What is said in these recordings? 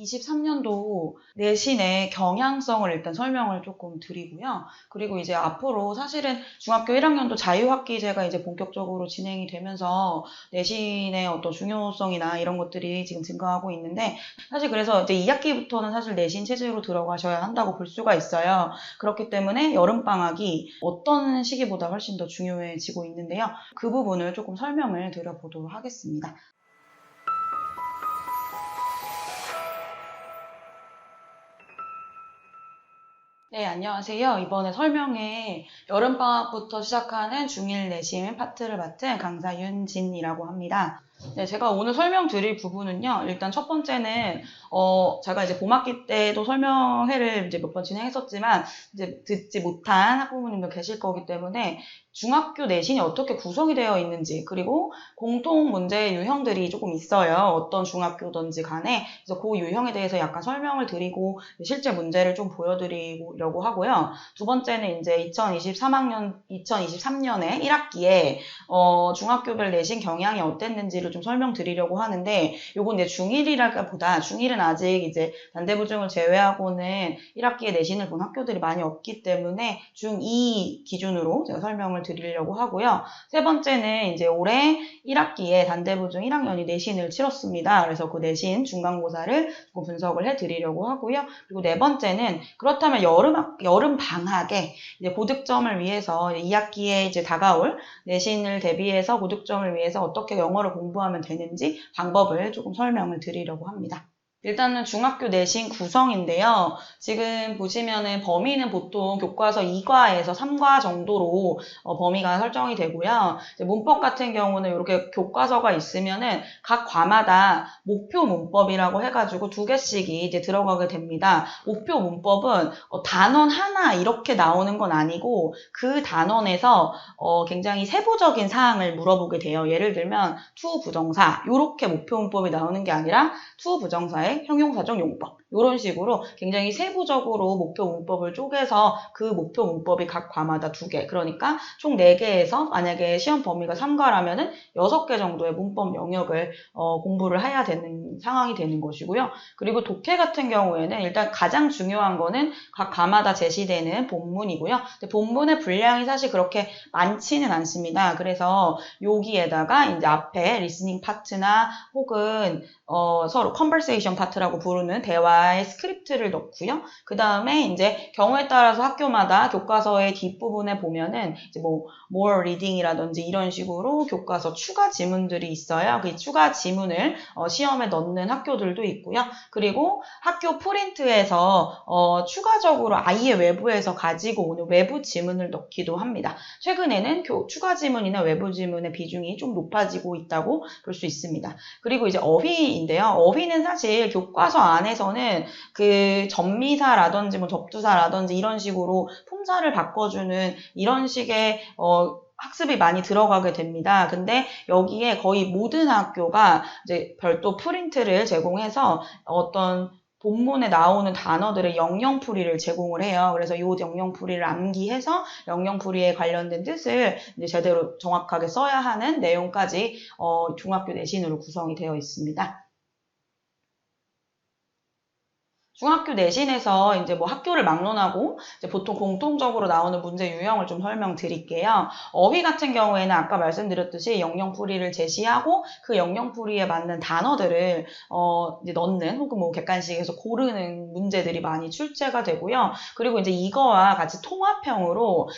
23년도 내신의 경향성을 일단 설명을 조금 드리고요. 그리고 이제 앞으로 사실은 중학교 1학년도 자유학기제가 이제 본격적으로 진행이 되면서 내신의 어떤 중요성이나 이런 것들이 지금 증가하고 있는데, 사실 그래서 이제 2학기부터는 사실 내신 체제로 들어가셔야 한다고 볼 수가 있어요. 그렇기 때문에 여름방학이 어떤 시기보다 훨씬 더 중요해지고 있는데요. 그 부분을 조금 설명을 드려보도록 하겠습니다. 네, 안녕하세요. 이번에 설명에 여름방학부터 시작하는 중1 내신 파트를 맡은 강사 윤진이라고 합니다. 네, 제가 오늘 설명드릴 부분은요, 일단 첫 번째는, 제가 이제 봄학기 때도 설명회를 이제 몇 번 진행했었지만, 이제 듣지 못한 학부모님도 계실 거기 때문에, 중학교 내신이 어떻게 구성이 되어 있는지, 그리고 공통 문제 유형들이 조금 있어요. 어떤 중학교든지 간에. 그래서 그 유형에 대해서 약간 설명을 드리고, 실제 문제를 좀 보여드리려고 하고요. 두 번째는 이제 2023년에 1학기에, 중학교별 내신 경향이 어땠는지를 좀 설명드리려고 하는데, 요건 이제 중1이라기보다 중1은 아직 이제 단대부중을 제외하고는 1학기에 내신을 본 학교들이 많이 없기 때문에 중2 기준으로 제가 설명을 드리려고 하고요. 세 번째는 이제 올해 1학기에 단대부중 1학년이 내신을 치렀습니다. 그래서 그 내신 중간고사를 조금 분석을 해드리려고 하고요. 그리고 네 번째는 그렇다면 여름 방학에 이제 고득점을 위해서 2학기에 이제 다가올 내신을 대비해서 고득점을 위해서 어떻게 영어를 공부하면 되는지 방법을 조금 설명을 드리려고 합니다. 일단은 중학교 내신 구성인데요. 지금 보시면은 범위는 보통 교과서 2과에서 3과 정도로 범위가 설정이 되고요. 이제 문법 같은 경우는 이렇게 교과서가 있으면은 각 과마다 목표 문법이라고 해가지고 2개씩이 이제 들어가게 됩니다. 목표 문법은 단원 하나 이렇게 나오는 건 아니고 그 단원에서 굉장히 세부적인 사항을 물어보게 돼요. 예를 들면 투 부정사 이렇게 목표 문법이 나오는 게 아니라 투 부정사의 형용사적 용법 이런 식으로 굉장히 세부적으로 목표 문법을 쪼개서 그 목표 문법이 각 과마다 2개, 그러니까 총 4개에서 만약에 시험 범위가 3과라면은 6개 정도의 문법 영역을 공부를 해야 되는 상황이 되는 것이고요. 그리고 독해 같은 경우에는 일단 가장 중요한 거는 각 과마다 제시되는 본문이고요. 근데 본문의 분량이 사실 그렇게 많지는 않습니다. 그래서 여기에다가 이제 앞에 리스닝 파트나 혹은 서로 컨버세이션 파트라고 부르는 대화의 스크립트를 넣고요. 그 다음에 이제 경우에 따라서 학교마다 교과서의 뒷부분에 보면은 이제 뭐 more reading이라든지 이런 식으로 교과서 추가 지문들이 있어요. 그 추가 지문을 시험에 넣는 학교들도 있고요. 그리고 학교 프린트에서 추가적으로 아예 외부에서 가지고 오는 외부 지문을 넣기도 합니다. 최근에는 추가 지문이나 외부 지문의 비중이 좀 높아지고 있다고 볼 수 있습니다. 그리고 이제 어휘인데요. 어휘는 사실 교과서 안에서는 그 전미사라든지 뭐 접두사라든지 이런 식으로 품사를 바꿔주는 이런 식의 학습이 많이 들어가게 됩니다. 근데 여기에 거의 모든 학교가 이제 별도 프린트를 제공해서 어떤 본문에 나오는 단어들의 영영풀이를 제공을 해요. 그래서 이 영영풀이를 암기해서 영영풀이에 관련된 뜻을 이제 제대로 정확하게 써야 하는 내용까지 중학교 내신으로 구성이 되어 있습니다. 중학교 내신에서 이제 뭐 학교를 막론하고 이제 보통 공통적으로 나오는 문제 유형을 좀 설명드릴게요. 어휘 같은 경우에는 아까 말씀드렸듯이 영영풀이를 제시하고 그 영영풀이에 맞는 단어들을 이제 넣는 혹은 뭐 객관식에서 고르는 문제들이 많이 출제가 되고요. 그리고 이제 이거와 같이 통합형으로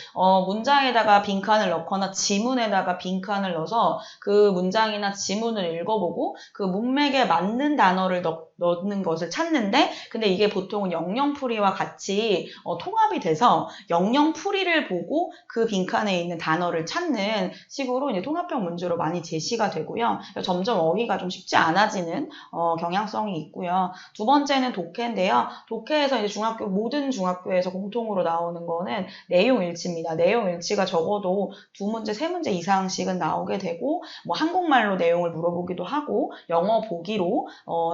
문장에다가 빈칸을 넣거나 지문에다가 빈칸을 넣어서 그 문장이나 지문을 읽어보고 그 문맥에 맞는 단어를 넣는 것을 찾는데, 근데 이게 보통 영영풀이와 같이 통합이 돼서 영영풀이를 보고 그 빈칸에 있는 단어를 찾는 식으로 이제 통합형 문제로 많이 제시가 되고요. 점점 어휘가 좀 쉽지 않아지는 경향성이 있고요. 두 번째는 독해인데요. 독해에서 이제 모든 중학교에서 공통으로 나오는 거는 내용 일치입니다. 내용 일치가 적어도 2문제, 3문제 이상씩은 나오게 되고, 뭐 한국말로 내용을 물어보기도 하고 영어 보기로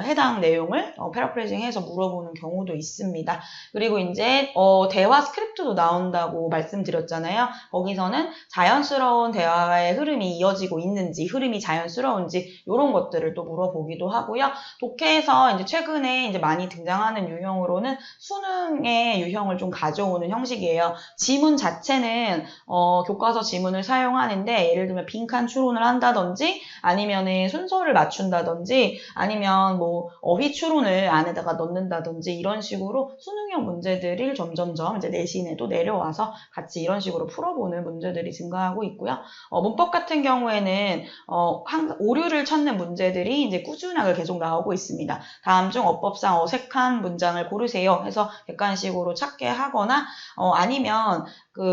해당 내용을 패러프레이징해서 물어보는 가져오는 경우도 있습니다. 그리고 이제 대화 스크립트도 나온다고 말씀드렸잖아요. 거기서는 자연스러운 대화의 흐름이 이어지고 있는지, 흐름이 자연스러운지 이런 것들을 또 물어보기도 하고요. 독해에서 이제 최근에 이제 많이 등장하는 유형으로는 수능의 유형을 좀 가져오는 형식이에요. 지문 자체는 교과서 지문을 사용하는데 예를 들면 빈칸 추론을 한다든지 아니면은 순서를 맞춘다든지 아니면 뭐 어휘 추론을 안에다가 넣는다든지 이런 식으로 수능형 문제들이 점점점 이제 내신에도 내려와서 같이 이런 식으로 풀어보는 문제들이 증가하고 있고요. 문법 같은 경우에는 오류를 찾는 문제들이 이제 꾸준하게 계속 나오고 있습니다. 다음 중 어법상 어색한 문장을 고르세요 해서 객관식으로 찾게 하거나 아니면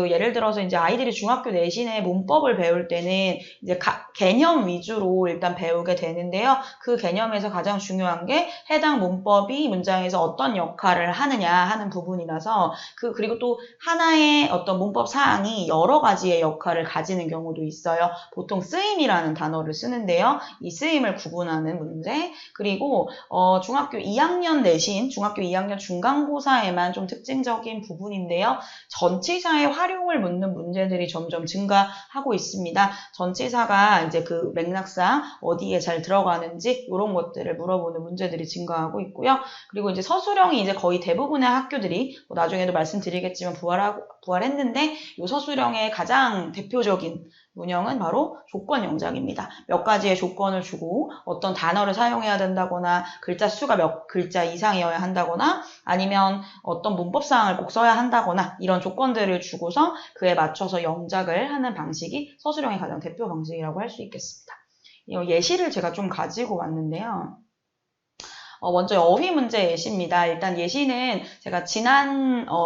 예를 들어서 이제 아이들이 중학교 내신에 문법을 배울 때는 이제 개념 위주로 일단 배우게 되는데요. 그 개념에서 가장 중요한 게 해당 문법이 문장에서 어떤 역할을 하느냐 하는 부분이라서 그리고 또 하나의 어떤 문법 사항이 여러 가지의 역할을 가지는 경우도 있어요. 보통 쓰임이라는 단어를 쓰는데요. 이 쓰임을 구분하는 문제 그리고 중학교 2학년 내신, 중학교 2학년 중간고사에만 좀 특징적인 부분인데요. 전치사의 활용을 묻는 문제들이 점점 증가하고 있습니다. 전치사가 이제 그 맥락상 어디에 잘 들어가는지 이런 것들을 물어보는 문제들이 증가하고 있고요. 그리고 이제 서술형이 이제 거의 대부분의 학교들이 나중에도 말씀드리겠지만 부활했는데 이 서술형의 가장 대표적인 문형은 바로 조건 영작입니다. 몇 가지의 조건을 주고 어떤 단어를 사용해야 된다거나 글자 수가 몇 글자 이상이어야 한다거나 아니면 어떤 문법사항을 꼭 써야 한다거나 이런 조건들을 주고서 그에 맞춰서 영작을 하는 방식이 서술형의 가장 대표 방식이라고 할 수 있겠습니다. 예시를 제가 좀 가지고 왔는데요. 먼저 어휘 문제 예시입니다. 일단 예시는 제가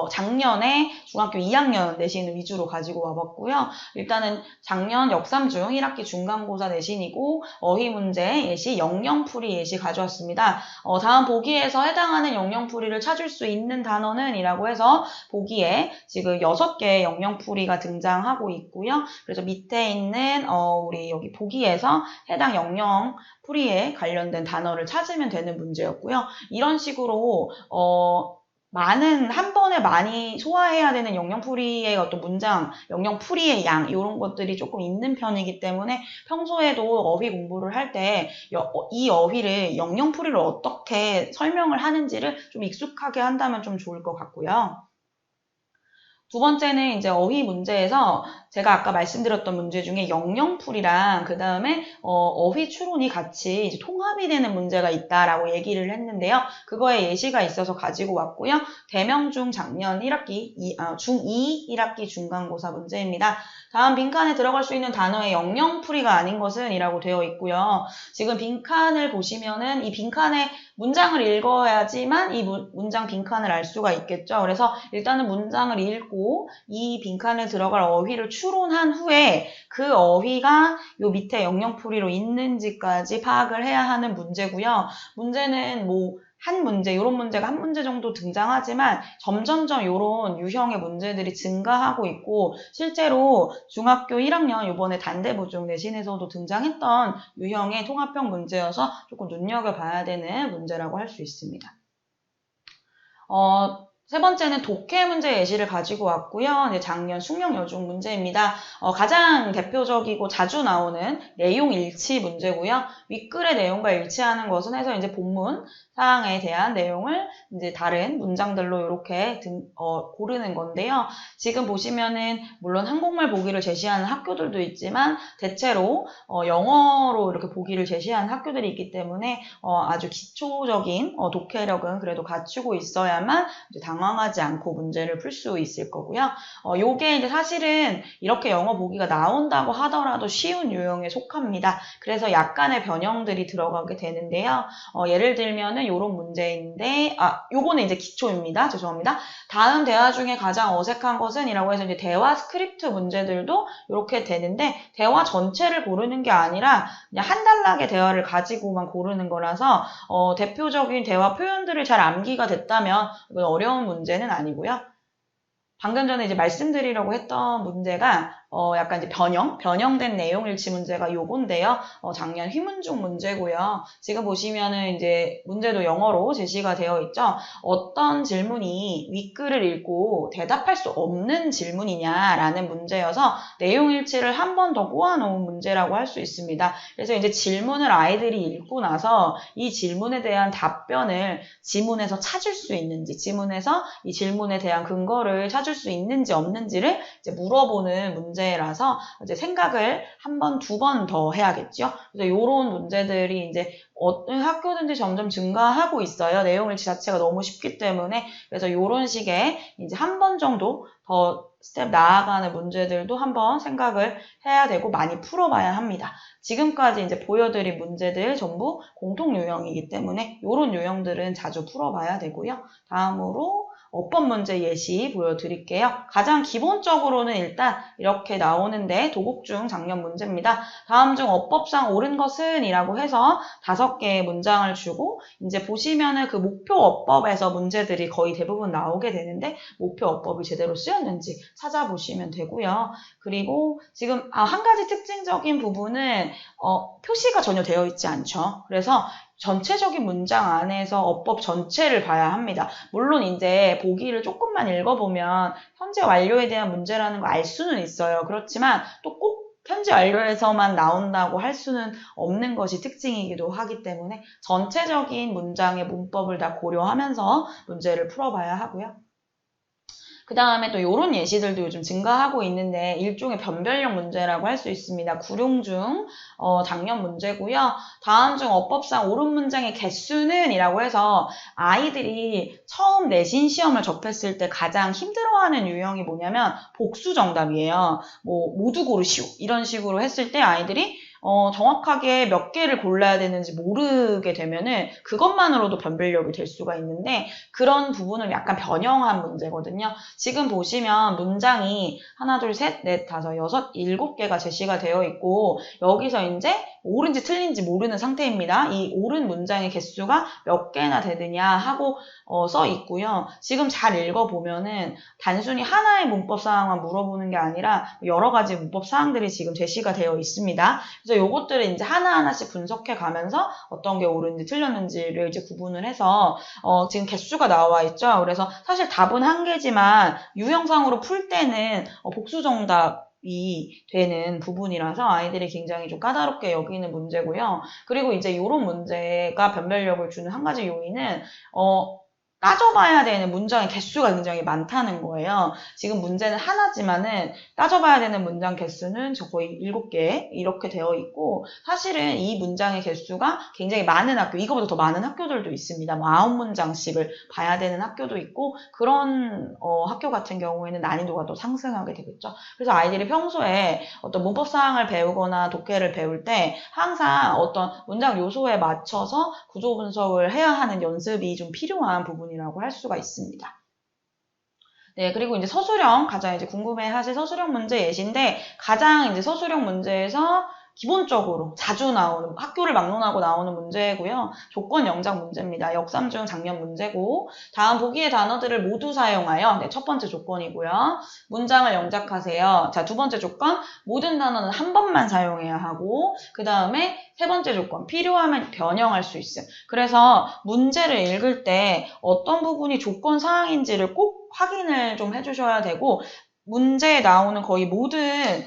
작년에 중학교 2학년 내신 위주로 가지고 와봤고요. 일단은 작년 역삼 중 1학기 중간고사 내신이고 어휘 문제 예시 영영풀이 예시 가져왔습니다. 다음 보기에서 해당하는 영영풀이를 찾을 수 있는 단어는 이라고 해서 보기에 지금 6개의 영영풀이가 등장하고 있고요. 그래서 밑에 있는 우리 여기 보기에서 해당 영영 풀이에 관련된 단어를 찾으면 되는 문제였고요. 이런 식으로 한 번에 많이 소화해야 되는 영영풀이의 어떤 문장, 영영풀이의 양 이런 것들이 조금 있는 편이기 때문에 평소에도 어휘 공부를 할 때 이 어휘를 영영풀이를 어떻게 설명을 하는지를 좀 익숙하게 한다면 좀 좋을 것 같고요. 두 번째는 이제 어휘 문제에서 제가 아까 말씀드렸던 문제 중에 영영풀이랑 그 다음에 어휘 추론이 같이 이제 통합이 되는 문제가 있다라고 얘기를 했는데요. 그거에 예시가 있어서 가지고 왔고요. 대명중 작년 1학기 중2 1학기 중간고사 문제입니다. 다음 빈칸에 들어갈 수 있는 단어의 영영풀이가 아닌 것은 이라고 되어 있고요. 지금 빈칸을 보시면은 이 빈칸에 문장을 읽어야지만 이 문장 빈칸을 알 수가 있겠죠. 그래서 일단은 문장을 읽고 이 빈칸에 들어갈 어휘를 추론한 후에 그 어휘가 요 밑에 영영풀이로 있는지까지 파악을 해야 하는 문제고요. 문제는 이런 문제가 한 문제 정도 등장하지만 점점점 이런 유형의 문제들이 증가하고 있고 실제로 중학교 1학년 이번에 단대보중 내신에서도 등장했던 유형의 통합형 문제여서 조금 눈여겨봐야 되는 문제라고 할 수 있습니다. 세 번째는 독해 문제 예시를 가지고 왔고요. 작년 숙명 여중 문제입니다. 가장 대표적이고 자주 나오는 내용 일치 문제고요. 윗글의 내용과 일치하는 것은 해서 이제 본문 사항에 대한 내용을 이제 다른 문장들로 이렇게 고르는 건데요. 지금 보시면은 물론 한국말 보기를 제시하는 학교들도 있지만 대체로 영어로 이렇게 보기를 제시하는 학교들이 있기 때문에 아주 기초적인 독해력은 그래도 갖추고 있어야만 이제 당황하지 않고 문제를 풀 수 있을 거고요. 요게 이제 사실은 이렇게 영어 보기가 나온다고 하더라도 쉬운 유형에 속합니다. 그래서 약간의 변형들이 들어가게 되는데요. 예를 들면은 요런 문제인데, 요거는 이제 기초입니다. 죄송합니다. 다음 대화 중에 가장 어색한 것은 이라고 해서 이제 대화 스크립트 문제들도 이렇게 되는데, 대화 전체를 고르는 게 아니라 그냥 한 단락의 대화를 가지고만 고르는 거라서, 대표적인 대화 표현들을 잘 암기가 됐다면, 어려운 문제는 아니고요. 방금 전에 이제 말씀드리려고 했던 문제가 약간 이제 변형된 내용 일치 문제가 요건데요. 작년 휘문중 문제고요. 지금 보시면은 이제 문제도 영어로 제시가 되어 있죠. 어떤 질문이 윗글을 읽고 대답할 수 없는 질문이냐라는 문제여서 내용 일치를 한 번 더 꼬아놓은 문제라고 할 수 있습니다. 그래서 이제 질문을 아이들이 읽고 나서 이 질문에 대한 답변을 지문에서 찾을 수 있는지, 지문에서 이 질문에 대한 근거를 찾을 수 있는지 없는지를 이제 물어보는 문제라서 이제 생각을 한 번, 두 번 더 해야겠죠. 그래서 이런 문제들이 이제 어떤 학교든지 점점 증가하고 있어요. 내용일치 자체가 너무 쉽기 때문에. 그래서 이런 식의 이제 한 번 정도 더 스텝 나아가는 문제들도 한번 생각을 해야 되고 많이 풀어봐야 합니다. 지금까지 이제 보여드린 문제들 전부 공통 유형이기 때문에 이런 유형들은 자주 풀어봐야 되고요. 다음으로 어법 문제 예시 보여드릴게요. 가장 기본적으로는 일단 이렇게 나오는데 도곡 중 작년 문제입니다. 다음 중 어법상 옳은 것은 이라고 해서 5개의 문장을 주고 이제 보시면은 그 목표 어법에서 문제들이 거의 대부분 나오게 되는데 목표 어법이 제대로 쓰였는지 찾아보시면 되고요. 그리고 지금 한 가지 특징적인 부분은 표시가 전혀 되어 있지 않죠. 그래서 전체적인 문장 안에서 어법 전체를 봐야 합니다. 물론 이제 보기를 조금만 읽어보면 현재 완료에 대한 문제라는 거 알 수는 있어요. 그렇지만 또 꼭 현재 완료에서만 나온다고 할 수는 없는 것이 특징이기도 하기 때문에 전체적인 문장의 문법을 다 고려하면서 문제를 풀어봐야 하고요. 그 다음에 또 이런 예시들도 요즘 증가하고 있는데 일종의 변별력 문제라고 할 수 있습니다. 구룡 중 작년 문제고요. 다음 중 어법상 옳은 문장의 개수는 이라고 해서 아이들이 처음 내신 시험을 접했을 때 가장 힘들어하는 유형이 뭐냐면 복수 정답이에요. 뭐 모두 고르시오 이런 식으로 했을 때 아이들이 정확하게 몇 개를 골라야 되는지 모르게 되면은 그것만으로도 변별력이 될 수가 있는데 그런 부분을 약간 변형한 문제거든요. 지금 보시면 문장이 하나, 둘, 셋, 넷, 다섯, 여섯, 7개가 제시가 되어 있고 여기서 이제 옳은지 틀린지 모르는 상태입니다. 이 옳은 문장의 개수가 몇 개나 되느냐 하고 써 있고요. 지금 잘 읽어보면은 단순히 하나의 문법 사항만 물어보는 게 아니라 여러 가지 문법 사항들이 지금 제시가 되어 있습니다. 그래서 요것들을 이제 하나하나씩 분석해 가면서 어떤 게 옳은지 틀렸는지를 이제 구분을 해서 지금 개수가 나와 있죠. 그래서 사실 답은 한 개지만 유형상으로 풀 때는 복수 정답이 되는 부분이라서 아이들이 굉장히 좀 까다롭게 여기는 문제고요. 그리고 이제 이런 문제가 변별력을 주는 한 가지 요인은 따져봐야 되는 문장의 개수가 굉장히 많다는 거예요. 지금 문제는 하나지만은 따져봐야 되는 문장 개수는 거의 7개 이렇게 되어 있고 사실은 이 문장의 개수가 굉장히 많은 학교, 이거보다 더 많은 학교들도 있습니다. 뭐 9문장씩을 봐야 되는 학교도 있고 그런 학교 같은 경우에는 난이도가 더 상승하게 되겠죠. 그래서 아이들이 평소에 어떤 문법 사항을 배우거나 독해를 배울 때 항상 어떤 문장 요소에 맞춰서 구조 분석을 해야 하는 연습이 좀 필요한 부분이라고 할 수가 있습니다. 네, 그리고 이제 서술형, 가장 이제 궁금해하실 서술형 문제 예시인데, 가장 이제 서술형 문제에서 기본적으로 자주 나오는, 학교를 막론하고 나오는 문제고요. 조건 영작 문제입니다. 역삼 중 작년 문제고, 다음 보기의 단어들을 모두 사용하여, 네, 첫 번째 조건이고요. 문장을 영작하세요. 자, 두 번째 조건, 모든 단어는 한 번만 사용해야 하고, 그 다음에 세 번째 조건, 필요하면 변형할 수 있음. 그래서 문제를 읽을 때 어떤 부분이 조건 사항인지를 꼭 확인을 좀 해주셔야 되고, 문제에 나오는 거의 모든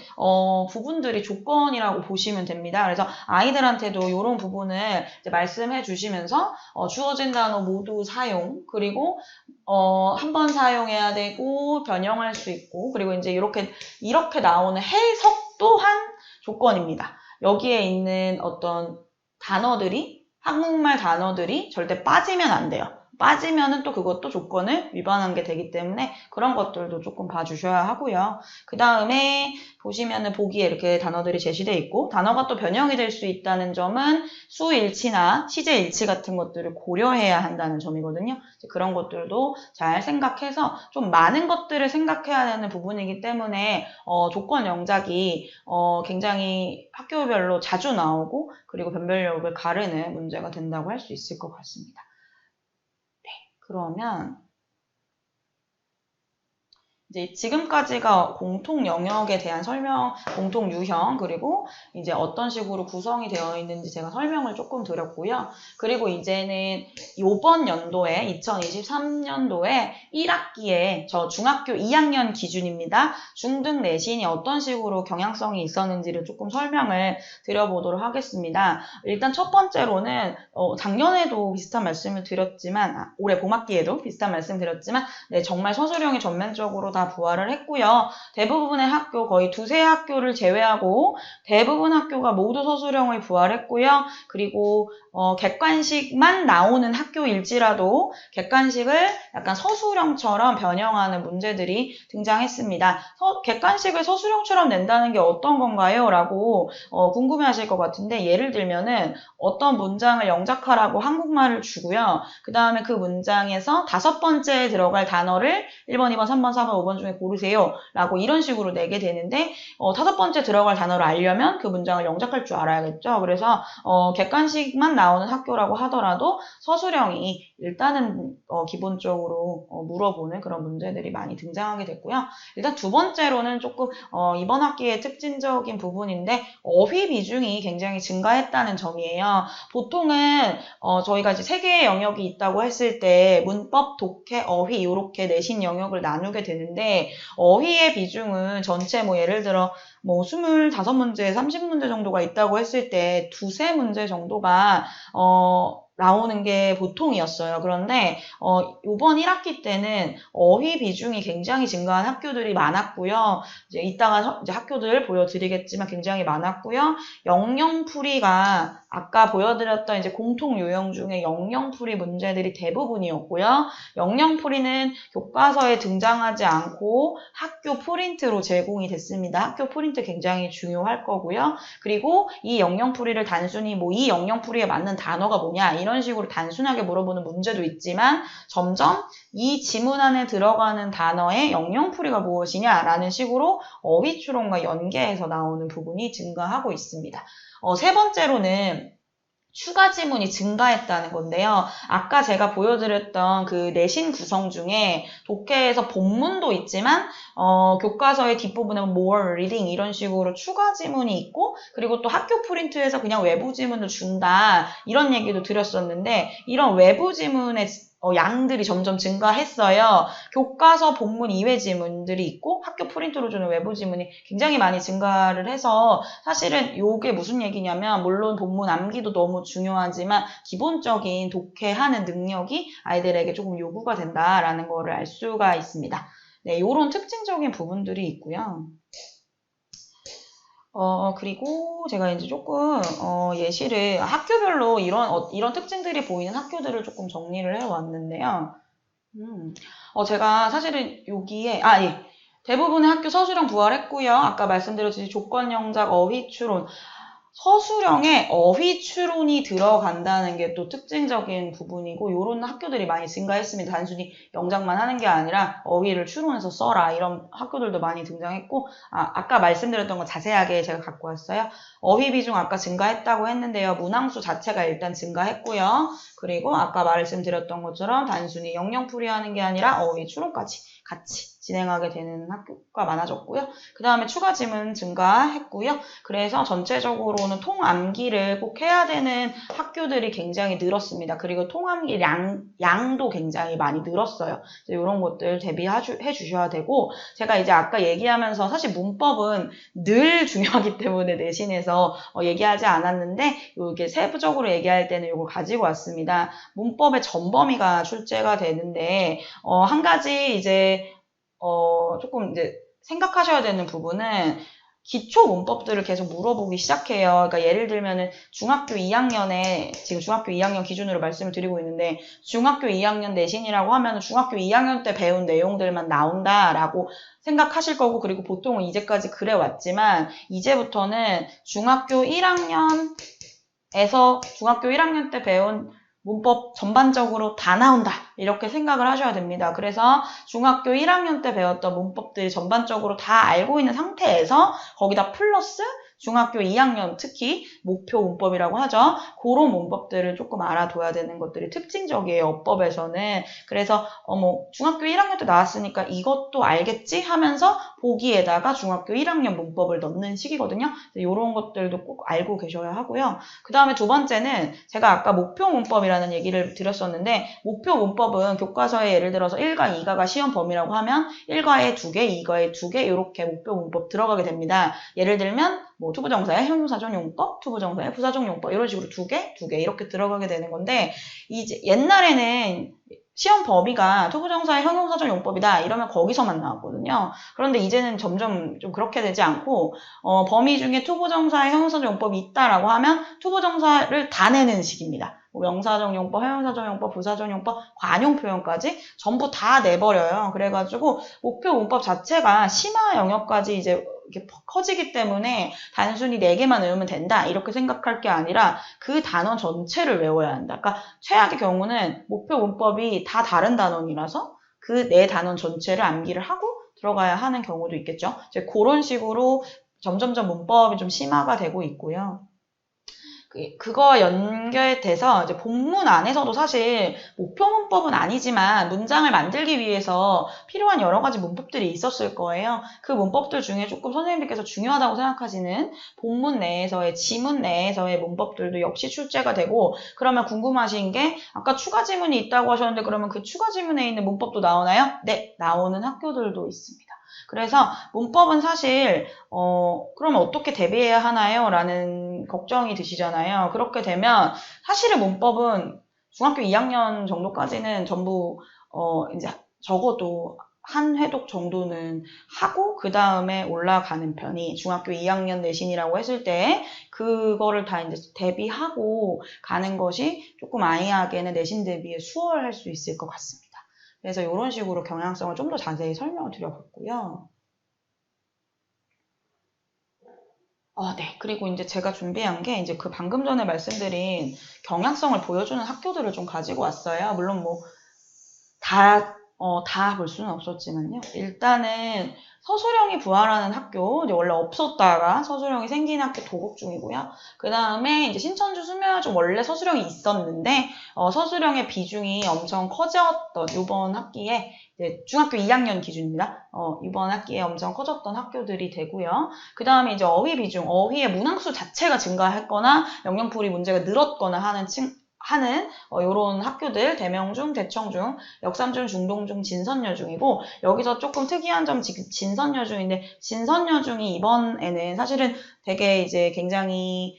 부분들이 조건이라고 보시면 됩니다. 그래서 아이들한테도 이런 부분을 이제 말씀해 주시면서 주어진 단어 모두 사용, 그리고 한 번 사용해야 되고 변형할 수 있고, 그리고 이제 이렇게 나오는 해석 또한 조건입니다. 여기에 있는 어떤 단어들이, 한국말 단어들이 절대 빠지면 안 돼요. 빠지면은 또 그것도 조건을 위반한 게 되기 때문에 그런 것들도 조금 봐주셔야 하고요. 그 다음에 보시면은 보기에 이렇게 단어들이 제시되어 있고 단어가 또 변형이 될 수 있다는 점은 수일치나 시제일치 같은 것들을 고려해야 한다는 점이거든요. 그런 것들도 잘 생각해서 좀 많은 것들을 생각해야 되는 부분이기 때문에 조건 영작이 굉장히 학교별로 자주 나오고 그리고 변별력을 가르는 문제가 된다고 할 수 있을 것 같습니다. 그러면 이제 지금까지가 공통 영역에 대한 설명, 공통 유형, 그리고 이제 어떤 식으로 구성이 되어 있는지 제가 설명을 조금 드렸고요. 그리고 이제는 이번 연도에 2023년도에 1학기에 저 중학교 2학년 기준입니다. 중등 내신이 어떤 식으로 경향성이 있었는지를 조금 설명을 드려보도록 하겠습니다. 일단 첫 번째로는 작년에도 비슷한 말씀을 드렸지만 올해 봄학기에도 비슷한 말씀 드렸지만 네, 정말 서술형이 전면적으로 다 부활을 했고요. 대부분의 학교, 거의 두세 학교를 제외하고 대부분 학교가 모두 서술형을 부활했고요. 그리고 객관식만 나오는 학교일지라도 객관식을 약간 서술형처럼 변형하는 문제들이 등장했습니다. 객관식을 서술형처럼 낸다는 게 어떤 건가요? 라고 궁금해하실 것 같은데 예를 들면은 어떤 문장을 영작하라고 한국말을 주고요. 그 다음에 그 문장에서 5번째에 들어갈 단어를 1번, 2번, 3번, 4번, 5번 중에 고르세요. 라고 이런 식으로 내게 되는데 5번째 들어갈 단어를 알려면 그 문장을 영작할 줄 알아야겠죠. 그래서 객관식만 나오는 학교라고 하더라도 서술형이 일단은 기본적으로 물어보는 그런 문제들이 많이 등장하게 됐고요. 일단 두 번째로는 조금 이번 학기의 특징적인 부분인데 어휘 비중이 굉장히 증가했다는 점이에요. 보통은 저희가 이제 세 개의 영역이 있다고 했을 때 문법, 독해, 어휘 이렇게 내신 영역을 나누게 되는데 어휘의 비중은 전체 예를 들어 25문제, 30문제 정도가 있다고 했을 때 두세 문제 정도가 나오는 게 보통이었어요. 그런데 이번 1학기 때는 어휘 비중이 굉장히 증가한 학교들이 많았고요. 이제 이따가 이제 학교들 보여드리겠지만 굉장히 많았고요. 영영풀이가 아까 보여드렸던 이제 공통 유형 중에 영영풀이 문제들이 대부분이었고요. 영영풀이는 교과서에 등장하지 않고 학교 프린트로 제공이 됐습니다. 학교 프린트 굉장히 중요할 거고요. 그리고 이 영영풀이를 단순히 이 영영풀이에 맞는 단어가 뭐냐 이런 식으로 단순하게 물어보는 문제도 있지만 점점 이 지문 안에 들어가는 단어의 영영풀이가 무엇이냐라는 식으로 어휘 추론과 연계해서 나오는 부분이 증가하고 있습니다. 세 번째로는 추가 지문이 증가했다는 건데요. 아까 제가 보여드렸던 그 내신 구성 중에 독해에서 본문도 있지만 교과서의 뒷부분에 more reading 이런 식으로 추가 지문이 있고 그리고 또 학교 프린트에서 그냥 외부 지문을 준다 이런 얘기도 드렸었는데 이런 외부 지문의 양들이 점점 증가했어요. 교과서 본문 이외 지문들이 있고 학교 프린트로 주는 외부 지문이 굉장히 많이 증가를 해서 사실은 이게 무슨 얘기냐면 물론 본문 암기도 너무 중요하지만 기본적인 독해하는 능력이 아이들에게 조금 요구가 된다라는 거를 알 수가 있습니다. 네, 이런 특징적인 부분들이 있고요. 그리고 제가 이제 조금, 예시를, 학교별로 이런 특징들이 보이는 학교들을 조금 정리를 해왔는데요. 제가 사실은 여기에, 예. 대부분의 학교 서술형 부활했고요. 아까 말씀드렸듯이 조건영작, 어휘 추론. 서술형에 어휘 추론이 들어간다는 게 또 특징적인 부분이고 이런 학교들이 많이 증가했습니다. 단순히 영작만 하는 게 아니라 어휘를 추론해서 써라 이런 학교들도 많이 등장했고 아까 말씀드렸던 거 자세하게 제가 갖고 왔어요. 어휘 비중 아까 증가했다고 했는데요. 문항수 자체가 일단 증가했고요. 그리고 아까 말씀드렸던 것처럼 단순히 영영풀이 하는 게 아니라 어휘 추론까지 같이 진행하게 되는 학교가 많아졌고요. 그 다음에 추가 지문 증가했고요. 그래서 전체적으로는 통암기를 꼭 해야 되는 학교들이 굉장히 늘었습니다. 그리고 통암기 양도 굉장히 많이 늘었어요. 이런 것들 대비해 주셔야 되고 제가 이제 아까 얘기하면서 사실 문법은 늘 중요하기 때문에 내신에서 얘기하지 않았는데 이게 세부적으로 얘기할 때는 이걸 가지고 왔습니다. 문법의 전범위가 출제가 되는데 한 가지 이제 조금 이제 생각하셔야 되는 부분은 기초 문법들을 계속 물어보기 시작해요. 그러니까 예를 들면은 중학교 2학년에 지금 중학교 2학년 기준으로 말씀을 드리고 있는데 중학교 2학년 내신이라고 하면 중학교 2학년 때 배운 내용들만 나온다라고 생각하실 거고 그리고 보통은 이제까지 그래 왔지만 이제부터는 중학교 1학년에서 중학교 1학년 때 배운 문법 전반적으로 다 나온다 이렇게 생각을 하셔야 됩니다. 그래서 중학교 1학년 때 배웠던 문법들이 전반적으로 다 알고 있는 상태에서 거기다 플러스 중학교 2학년 특히 목표 문법이라고 하죠. 그런 문법들을 조금 알아둬야 되는 것들이 특징적이에요. 어법에서는. 그래서 중학교 1학년 때 나왔으니까 이것도 알겠지 하면서 보기에다가 중학교 1학년 문법을 넣는 식이거든요. 이런 것들도 꼭 알고 계셔야 하고요. 그 다음에 두 번째는 제가 아까 목표 문법이라는 얘기를 드렸었는데 목표 문법은 교과서에 예를 들어서 1과 2가가 시험 범위라고 하면 1과에 2개, 2과에 2개 이렇게 목표 문법 들어가게 됩니다. 예를 들면 투부정사의 형용사전용법, 투부정사의 부사정용법 이런 식으로 2개, 2개 이렇게 들어가게 되는 건데 이제 옛날에는 시험 범위가 투부정사의 형용사전용법이다 이러면 거기서만 나왔거든요. 그런데 이제는 점점 좀 그렇게 되지 않고 범위 중에 투부정사의 형용사전용법이 있다라고 하면 투부정사를 다 내는 식입니다. 명사정용법, 형용사정용법, 부사정용법, 관용표현까지 전부 다 내버려요. 그래가지고 목표 문법 자체가 심화 영역까지 이제 이렇게 커지기 때문에 단순히 4개만 외우면 된다 이렇게 생각할 게 아니라 그 단원 전체를 외워야 한다. 그러니까 최악의 경우는 목표 문법이 다 다른 단원이라서 그 4단원 전체를 암기를 하고 들어가야 하는 경우도 있겠죠. 이제 그런 식으로 점점점 문법이 좀 심화가 되고 있고요. 그거 연결돼서 이제 본문 안에서도 사실 목표 문법은 아니지만 문장을 만들기 위해서 필요한 여러 가지 문법들이 있었을 거예요. 그 문법들 중에 조금 선생님들께서 중요하다고 생각하시는 본문 내에서의 지문 내에서의 문법들도 역시 출제가 되고 그러면 궁금하신 게 아까 추가 지문이 있다고 하셨는데 그러면 그 추가 지문에 있는 문법도 나오나요? 네, 나오는 학교들도 있습니다. 그래서 문법은 사실 그럼 어떻게 대비해야 하나요? 라는 걱정이 드시잖아요. 그렇게 되면 사실은 문법은 중학교 2학년 정도까지는 전부 이제 적어도 한 회독 정도는 하고 그 다음에 올라가는 편이 중학교 2학년 내신이라고 했을 때 그거를 다 이제 대비하고 가는 것이 조금 아이에게는 내신 대비에 수월할 수 있을 것 같습니다. 그래서 이런 식으로 경향성을 좀 더 자세히 설명을 드려봤고요. 네. 그리고 이제 제가 준비한 게 이제 그 방금 전에 말씀드린 경향성을 보여주는 학교들을 좀 가지고 왔어요. 물론 다 볼 수는 없었지만요. 일단은 서술형이 부활하는 학교, 이제 원래 없었다가 서술형이 생긴 학교 도곡 중이고요. 그 다음에 이제 신천주 수묘여중 원래 서술형이 있었는데, 서술형의 비중이 엄청 커졌던 이번 학기에, 이제 중학교 2학년 기준입니다. 이번 학기에 엄청 커졌던 학교들이 되고요. 그 다음에 이제 어휘 비중, 어휘의 문항수 자체가 증가했거나 영영풀이 문제가 늘었거나 하는 요런 학교들 대명중, 대청중, 역삼중, 중동중, 진선여중이고 여기서 조금 특이한 점 진선여중인데 진선여중이 이번에는 사실은 되게 이제 굉장히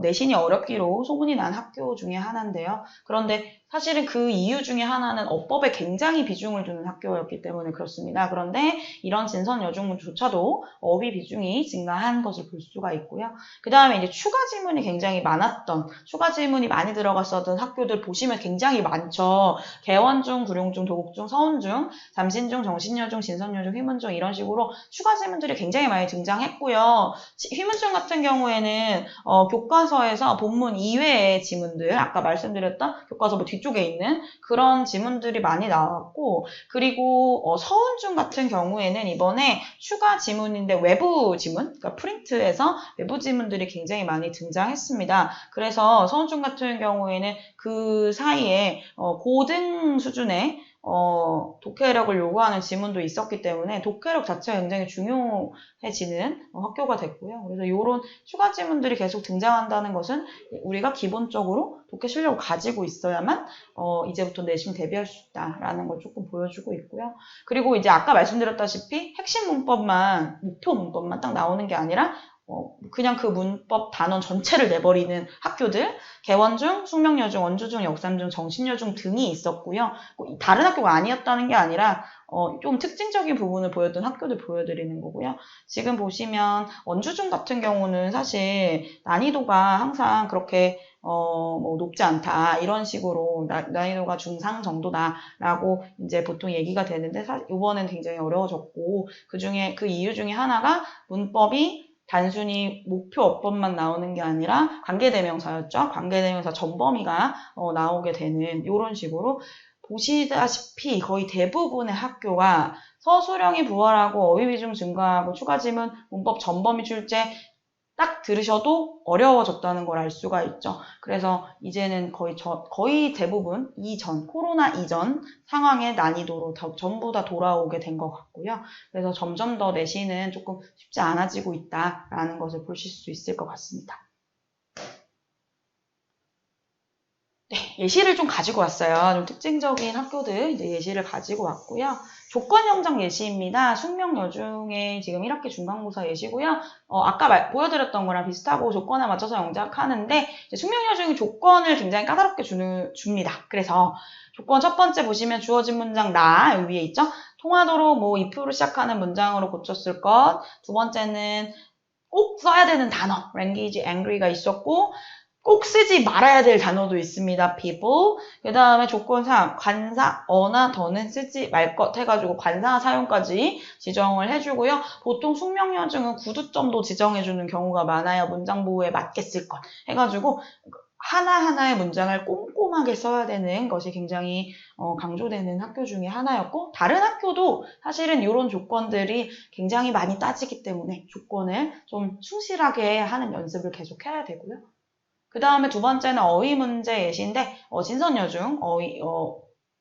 내신이 어렵기로 소문이 난 학교 중에 하나인데요. 그런데 사실은 그 이유 중에 하나는 어법에 굉장히 비중을 두는 학교였기 때문에 그렇습니다. 그런데 이런 진선여중조차도 어휘 비중이 증가한 것을 볼 수가 있고요. 그 다음에 이제 추가 지문이 굉장히 많았던, 추가 지문이 많이 들어갔었던 학교들 보시면 굉장히 많죠. 개원중, 구룡중, 도곡중, 서운중, 잠신중, 정신여중, 진선여중, 휘문중 이런 식으로 추가 지문들이 굉장히 많이 등장했고요. 휘문중 같은 경우에는 교과서에서 본문 이외의 지문들, 아까 말씀드렸던 교과서 뒤쪽에 있는 그런 지문들이 많이 나왔고 그리고 서운중 같은 경우에는 이번에 추가 지문인데 외부 지문, 그러니까 프린트에서 외부 지문들이 굉장히 많이 등장했습니다. 그래서 서운중 같은 경우에는 그 사이에 고등 수준의 독해력을 요구하는 지문도 있었기 때문에 독해력 자체가 굉장히 중요해지는 학교가 됐고요. 그래서 이런 추가 지문들이 계속 등장한다는 것은 우리가 기본적으로 독해 실력을 가지고 있어야만 이제부터 내신 대비할 수 있다라는 걸 조금 보여주고 있고요. 그리고 이제 아까 말씀드렸다시피 핵심 문법만, 목표 문법만 딱 나오는 게 아니라 그냥 그 문법 단원 전체를 내버리는 학교들, 개원중, 숙명여중, 원주중, 역삼중, 정신여중 등이 있었고요. 다른 학교가 아니었다는 게 아니라 좀 특징적인 부분을 보였던 학교들 보여드리는 거고요. 지금 보시면 원주중 같은 경우는 사실 난이도가 항상 그렇게 높지 않다 이런 식으로 난이도가 중상 정도다라고 이제 보통 얘기가 되는데 이번엔 굉장히 어려워졌고 그중에 그 이유 중에 하나가 문법이 단순히 목표 어법만 나오는 게 아니라 관계대명사였죠. 관계대명사 전범위가 나오게 되는 이런 식으로 보시다시피 거의 대부분의 학교가 서술형이 부활하고 어휘 비중 증가하고 추가 지문, 문법 전범위 출제 딱 들으셔도 어려워졌다는 걸 알 수가 있죠. 그래서 이제는 거의 대부분 코로나 이전 상황의 난이도로 전부 다 돌아오게 된 것 같고요. 그래서 점점 더 내신은 조금 쉽지 않아지고 있다라는 것을 보실 수 있을 것 같습니다. 네, 예시를 좀 가지고 왔어요. 좀 특징적인 학교들 이제 예시를 가지고 왔고요. 조건 형정 예시입니다. 숙명여중의 지금 1학기 중간고사 예시고요. 아까 보여드렸던 거랑 비슷하고 조건에 맞춰서 영작하는데 숙명여중이 조건을 굉장히 까다롭게 줍니다. 그래서 조건 첫 번째 보시면 주어진 문장 나 여기 위에 있죠. 통하도록 뭐 if로 시작하는 문장으로 고쳤을 것. 두 번째는 꼭 써야 되는 단어 language angry가 있었고 꼭 쓰지 말아야 될 단어도 있습니다. people. 그 다음에 조건 3, 관사, 어나 더는 쓰지 말 것 해가지고 관사 사용까지 지정을 해주고요. 보통 숙명여중은 구두점도 지정해주는 경우가 많아요. 문장 보호에 맞게 쓸 것 해가지고 하나하나의 문장을 꼼꼼하게 써야 되는 것이 굉장히 강조되는 학교 중에 하나였고 다른 학교도 사실은 이런 조건들이 굉장히 많이 따지기 때문에 조건을 좀 충실하게 하는 연습을 계속 해야 되고요. 그 다음에 두 번째는 어휘 문제 예시인데 진선여중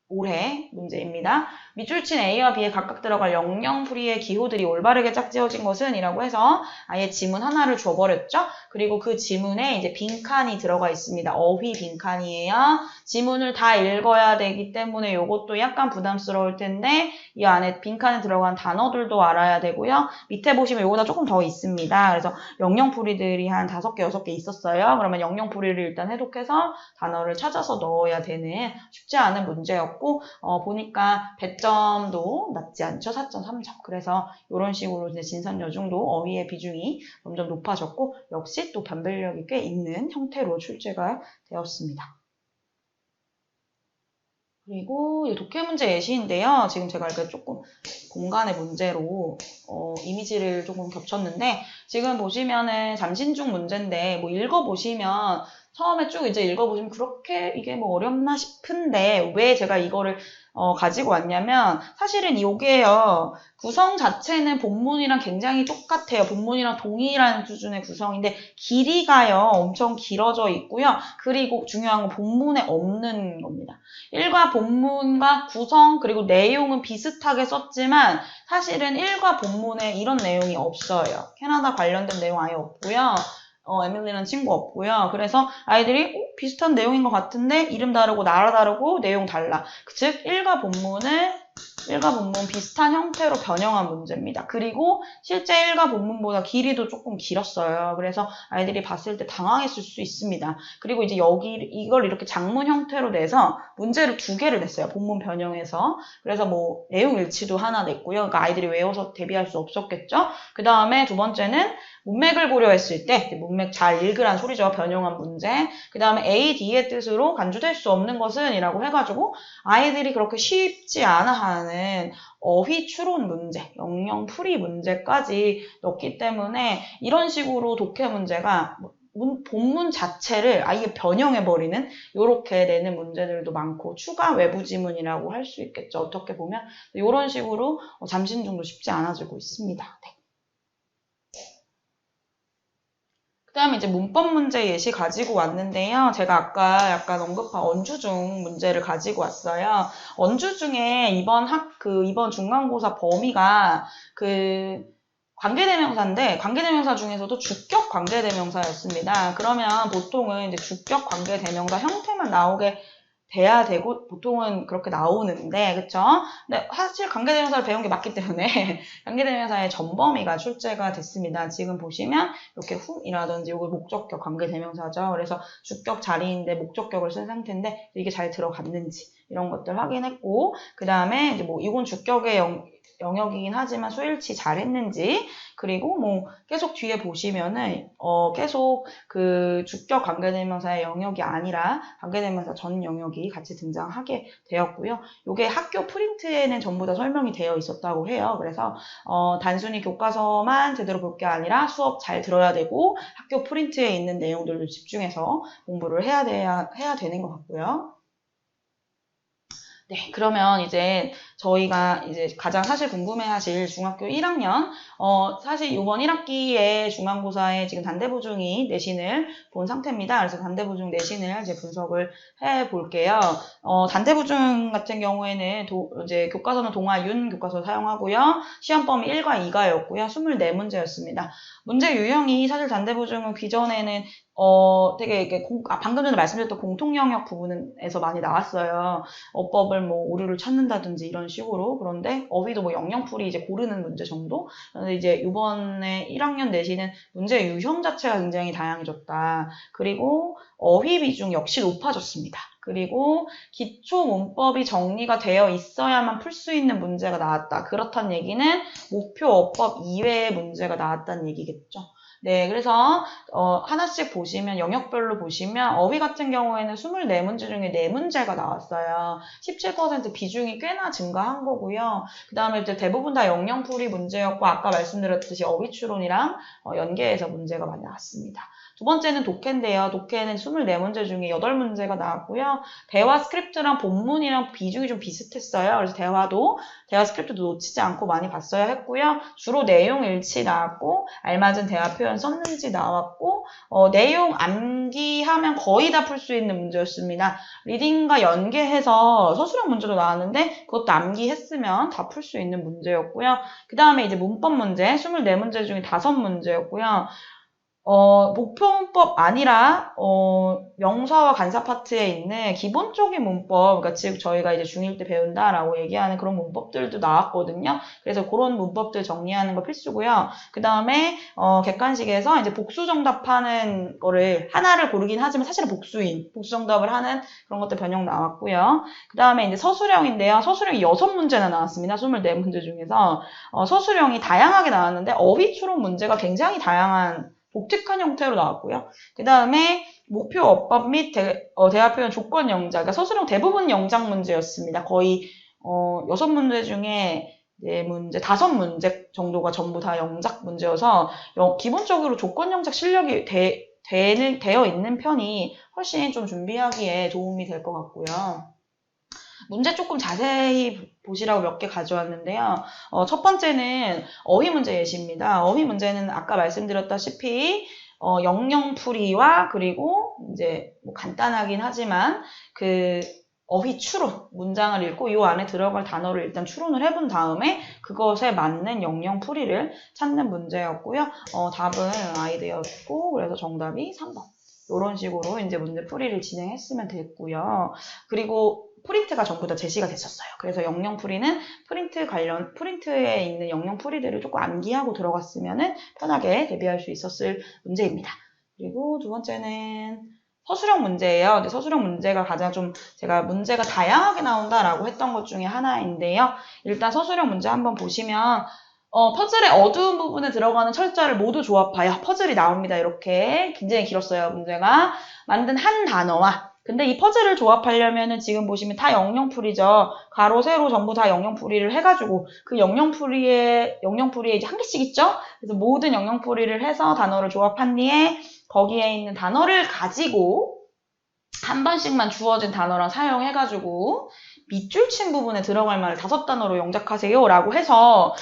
올해 문제입니다. 밑줄 친 A와 B에 각각 들어갈 영영풀이의 기호들이 올바르게 짝지어진 것은 이라고 해서 아예 지문 하나를 줘버렸죠. 그리고 그 지문에 이제 빈칸이 들어가 있습니다. 어휘 빈칸이에요. 지문을 다 읽어야 되기 때문에 이것도 약간 부담스러울 텐데 이 안에 빈칸에 들어간 단어들도 알아야 되고요. 밑에 보시면 이거보다 조금 더 있습니다. 그래서 영영풀이들이 한 5개, 6개 있었어요. 그러면 영영풀이를 일단 해독해서 단어를 찾아서 넣어야 되는 쉽지 않은 문제였고 보니까 배점도 낮지 않죠. 4.3점. 그래서 이런 식으로 이제 진선여중도 어휘의 비중이 점점 높아졌고 역시 또 변별력이 꽤 있는 형태로 출제가 되었습니다. 그리고 독해 문제 예시인데요. 지금 제가 이렇게 조금 공간의 문제로 이미지를 조금 겹쳤는데 지금 보시면은 잠신중 문제인데 뭐 읽어보시면 처음에 쭉 이제 읽어보시면 그렇게 이게 뭐 어렵나 싶은데 왜 제가 이거를 가지고 왔냐면 사실은 이게요 구성 자체는 본문이랑 굉장히 똑같아요. 본문이랑 동일한 수준의 구성인데 길이가요 엄청 길어져 있고요. 그리고 중요한 건 본문에 없는 겁니다. 일과 본문과 구성 그리고 내용은 비슷하게 썼지만 사실은 일과 본문에 이런 내용이 없어요. 캐나다 관련된 내용 아예 없고요. 에밀리는 친구 없고요. 그래서 아이들이 비슷한 내용인 것 같은데 이름 다르고 나라 다르고 내용 달라. 즉 일과 본문 비슷한 형태로 변형한 문제입니다. 그리고 실제 일과 본문보다 길이도 조금 길었어요. 그래서 아이들이 봤을 때 당황했을 수 있습니다. 그리고 이제 이걸 이렇게 장문 형태로 내서 문제를 2개를 냈어요. 본문 변형해서. 그래서 뭐 내용 일치도 하나 냈고요. 그러니까 아이들이 외워서 대비할 수 없었겠죠. 그 다음에 두 번째는 문맥을 고려했을 때 문맥 잘 읽으란 소리죠. 변형한 문제. 그 다음에 A, D의 뜻으로 간주될 수 없는 것은 이라고 해가지고 아이들이 그렇게 쉽지 않아 하는 어휘 추론 문제, 영영풀이 문제까지 넣기 때문에 이런 식으로 독해 문제가 본문 자체를 아예 변형해버리는 이렇게 내는 문제들도 많고 추가 외부 지문이라고 할 수 있겠죠. 어떻게 보면 이런 식으로 잠신중도 쉽지 않아지고 있습니다. 네. 그 다음에 이제 문법 문제 예시 가지고 왔는데요. 제가 아까 약간 언급한 언주중 문제를 가지고 왔어요. 언주중에 이번 중간고사 범위가 관계대명사인데 관계대명사 중에서도 주격 관계대명사였습니다. 그러면 보통은 이제 주격 관계대명사 형태만 나오게 돼야 되고 보통은 그렇게 나오는데 그쵸? 근데 사실 관계대명사를 배운 게 맞기 때문에 관계대명사의 전범위가 출제가 됐습니다. 지금 보시면 이렇게 whom이라든지 이거 목적격 관계대명사죠. 그래서 주격 자리인데 목적격을 쓴 상태인데 이게 잘 들어갔는지 이런 것들 확인했고 그 다음에 이제 뭐 이건 주격의 영역이긴 하지만 수일치 잘 했는지 그리고 뭐 계속 뒤에 보시면은 계속 그 주격 관계대명사의 영역이 아니라 관계대명사 전 영역이 같이 등장하게 되었고요. 이게 학교 프린트에는 전부 다 설명이 되어 있었다고 해요. 그래서 단순히 교과서만 제대로 볼 게 아니라 수업 잘 들어야 되고 학교 프린트에 있는 내용들도 집중해서 공부를 해야 되는 것 같고요. 네, 그러면 이제 저희가 이제 가장 사실 궁금해하실 중학교 1학년, 사실 이번 1학기에 중간고사에 지금 단대보중이 내신을 본 상태입니다. 그래서 단대보중 내신을 이제 분석을 해 볼게요. 단대보중 같은 경우에는 이제 교과서는 동아윤 교과서 사용하고요. 시험 범위 1과 2가였고요. 24문제였습니다. 문제 유형이 사실 단대보중은 기존에는 되게 이게 방금 전에 말씀드렸던 공통 영역 부분에서 많이 나왔어요. 어법을 뭐 오류를 찾는다든지 이런 식으로. 그런데 어휘도 뭐 영영풀이 이제 고르는 문제 정도. 그런데 이제 이번에 1학년 내신은 문제 유형 자체가 굉장히 다양해졌다. 그리고 어휘 비중 역시 높아졌습니다. 그리고 기초 문법이 정리가 되어 있어야만 풀 수 있는 문제가 나왔다. 그렇다는 얘기는 목표 어법 이외의 문제가 나왔다는 얘기겠죠. 네, 그래서 하나씩 보시면 영역별로 보시면 어휘 같은 경우에는 24문제 중에 4문제가 나왔어요. 17% 비중이 꽤나 증가한 거고요. 그 다음에 이제 대부분 다 영영풀이 문제였고 아까 말씀드렸듯이 어휘 추론이랑 연계해서 문제가 많이 나왔습니다. 두 번째는 독해인데요. 독해는 24문제 중에 8문제가 나왔고요. 대화 스크립트랑 본문이랑 비중이 좀 비슷했어요. 그래서 대화 스크립트도 놓치지 않고 많이 봤어야 했고요. 주로 내용 일치 나왔고 알맞은 대화 표현 썼는지 나왔고 내용 암기하면 거의 다 풀 수 있는 문제였습니다. 리딩과 연계해서 서술형 문제도 나왔는데 그것도 암기했으면 다 풀 수 있는 문제였고요. 그 다음에 이제 문법 문제 24문제 중에 5문제였고요. 목표 문법 아니라, 명사와 간사 파트에 있는 기본적인 문법, 그러니까 즉 저희가 이제 중1 때 배운다라고 얘기하는 그런 문법들도 나왔거든요. 그래서 그런 문법들 정리하는 거 필수고요. 그 다음에, 객관식에서 이제 복수 정답하는 거를 하나를 고르긴 하지만 사실은 복수 정답을 하는 그런 것들 변형 나왔고요. 그 다음에 이제 서술형인데요. 서술형이 6문제나 나왔습니다. 24문제 중에서. 서술형이 다양하게 나왔는데 어휘 추론 문제가 굉장히 다양한 독특한 형태로 나왔고요. 그 다음에 목표 어법 및 대화 표현 조건 영작, 그러니까 서술형 대부분 영작 문제였습니다. 거의 6문제 중에 4문제, 5문제 정도가 전부 다 영작 문제여서 기본적으로 조건 영작 실력이 되어 있는 편이 훨씬 좀 준비하기에 도움이 될 것 같고요. 문제 조금 자세히 보시라고 몇 개 가져왔는데요. 첫 번째는 어휘 문제 예시입니다. 어휘 문제는 아까 말씀드렸다시피 영영풀이와 그리고 이제 뭐 간단하긴 하지만 그 어휘 추론, 문장을 읽고 이 안에 들어갈 단어를 일단 추론을 해본 다음에 그것에 맞는 영영풀이를 찾는 문제였고요. 답은 아이디어였고 그래서 정답이 3번. 이런 식으로 이제 문제 풀이를 진행했으면 됐고요. 그리고 프린트가 전부 다 제시가 됐었어요. 그래서 영영풀이는 프린트에 있는 영영풀이들을 조금 암기하고 들어갔으면 편하게 대비할 수 있었을 문제입니다. 그리고 두 번째는 서술형 문제예요. 근데 서술형 문제가 가장 좀 제가 문제가 다양하게 나온다라고 했던 것 중에 하나인데요. 일단 서술형 문제 한번 보시면 퍼즐의 어두운 부분에 들어가는 철자를 모두 조합하여 퍼즐이 나옵니다. 이렇게 굉장히 길었어요. 문제가 만든 한 단어와 근데 이 퍼즐을 조합하려면은 지금 보시면 다 영영풀이죠. 가로, 세로 전부 다 영영풀이를 해가지고 그 영영풀이에 이제 한 개씩 있죠? 그래서 모든 영영풀이를 해서 단어를 조합한 뒤에 거기에 있는 단어를 가지고 한 번씩만 주어진 단어랑 사용해가지고 밑줄 친 부분에 들어갈 말을 5단어로 영작하세요 라고 해서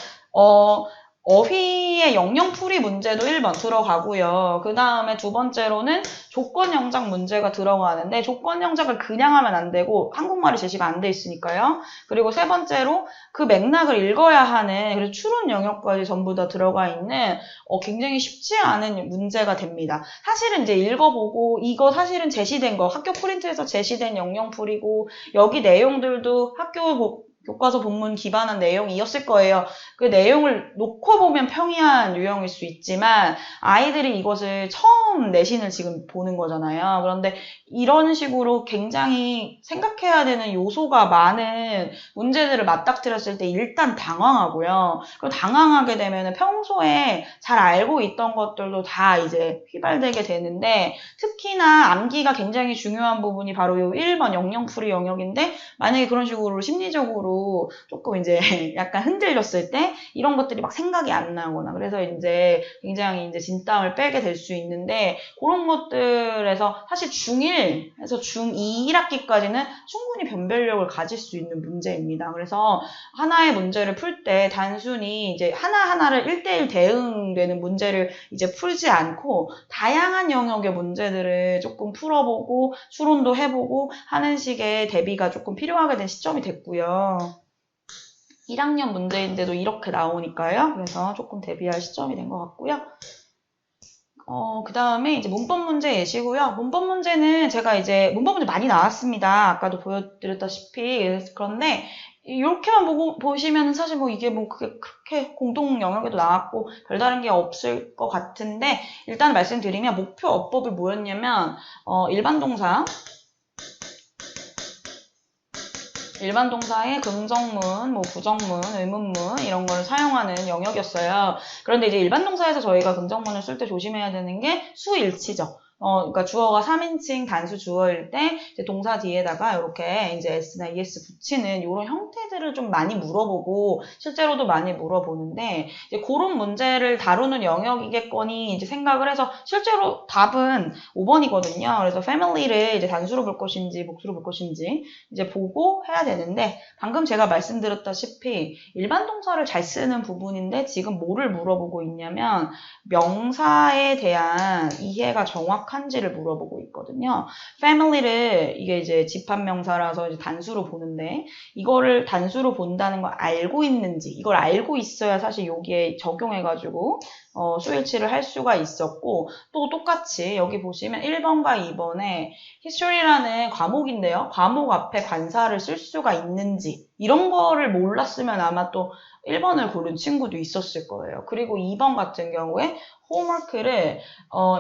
어휘의 영영풀이 문제도 1번 들어가고요. 그 다음에 두 번째로는 조건 영작 문제가 들어가는데 조건 영작을 그냥 하면 안 되고 한국말이 제시가 안 돼 있으니까요. 그리고 세 번째로 그 맥락을 읽어야 하는 그래서 추론 영역까지 전부 다 들어가 있는 굉장히 쉽지 않은 문제가 됩니다. 사실은 이제 읽어보고 이거 사실은 제시된 거 학교 프린트에서 제시된 영영풀이고 여기 내용들도 교과서 본문 기반한 내용이었을 거예요. 그 내용을 놓고 보면 평이한 유형일 수 있지만 아이들이 이것을 처음 내신을 지금 보는 거잖아요. 그런데 이런 식으로 굉장히 생각해야 되는 요소가 많은 문제들을 맞닥뜨렸을 때 일단 당황하고요. 그리고 당황하게 되면 평소에 잘 알고 있던 것들도 다 이제 휘발되게 되는데 특히나 암기가 굉장히 중요한 부분이 바로 이 1번 영영풀이 영역인데 만약에 그런 식으로 심리적으로 심리적으로 조금 이제 약간 흔들렸을 때 이런 것들이 막 생각이 안 나거나 그래서 이제 굉장히 이제 진땀을 빼게 될 수 있는데 그런 것들에서 사실 중1에서 중2 1학기까지는 충분히 변별력을 가질 수 있는 문제입니다. 그래서 하나의 문제를 풀 때 단순히 이제 하나하나를 1대1 대응되는 문제를 이제 풀지 않고 다양한 영역의 문제들을 조금 풀어보고 추론도 해보고 하는 식의 대비가 조금 필요하게 된 시점이 됐고요. 1학년 문제인데도 이렇게 나오니까요. 그래서 조금 대비할 시점이 된 것 같고요. 그 다음에 이제 문법 문제 예시고요. 문법 문제는 제가 이제 문법 문제 많이 나왔습니다. 아까도 보여드렸다시피. 그런데 이렇게만 보시면 사실 뭐 이게 뭐 그렇게 공동 영역에도 나왔고 별다른 게 없을 것 같은데 일단 말씀드리면 목표 어법이 뭐였냐면 일반 동사의 긍정문, 뭐 부정문, 의문문 이런 걸 사용하는 영역이었어요. 그런데 이제 일반 동사에서 저희가 긍정문을 쓸 때 조심해야 되는 게 수일치죠. 그러니까 주어가 3인칭 단수 주어일 때 이제 동사 뒤에다가 이렇게 이제 s나 es 붙이는 이런 형태들을 좀 많이 물어보고 실제로도 많이 물어보는데 이제 그런 문제를 다루는 영역이겠거니 이제 생각을 해서 실제로 답은 5번이거든요. 그래서 family를 이제 단수로 볼 것인지 복수로 볼 것인지 이제 보고 해야 되는데 방금 제가 말씀드렸다시피 일반 동사를 잘 쓰는 부분인데 지금 뭐를 물어보고 있냐면 명사에 대한 이해가 정확한지를 물어보고 있거든요. family를 이게 이제 집합명사라서 이제 단수로 보는데 이거를 단수로 본다는 걸 알고 있는지 이걸 알고 있어야 사실 여기에 적용해가지고 수일치를 할 수가 있었고 또 똑같이 여기 보시면 1번과 2번에 history라는 과목인데요. 과목 앞에 관사를 쓸 수가 있는지 이런 거를 몰랐으면 아마 또 1번을 고른 친구도 있었을 거예요. 그리고 2번 같은 경우에 홈워크를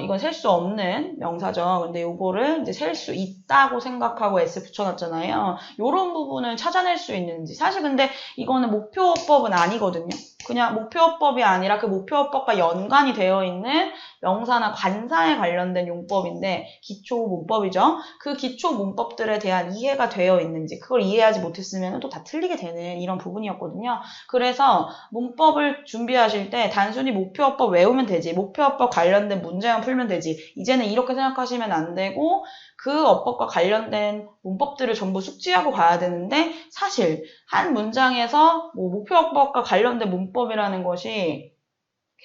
이건 셀 수 없는 명사죠. 근데 요거를 이제 셀 수 있다고 생각하고 S 붙여놨잖아요. 요런 부분을 찾아낼 수 있는지 사실 근데 이거는 목표어법은 아니거든요. 그냥 목표어법이 아니라 그 목표어법과 연관이 되어 있는 명사나 관사에 관련된 용법인데 기초 문법이죠. 그 기초 문법들에 대한 이해가 되어 있는지 그걸 이해하지 못했으면 또 다 틀리게 되는 이런 부분이었거든요. 그래서 문법을 준비하실 때 단순히 목표어법 외우면 되지 목표어법 관련된 문제만 풀면 되지 이제는 이렇게 생각하시면 안 되고 그 어법과 관련된 문법들을 전부 숙지하고 가야 되는데 사실 한 문장에서 뭐 목표어법과 관련된 문법이라는 것이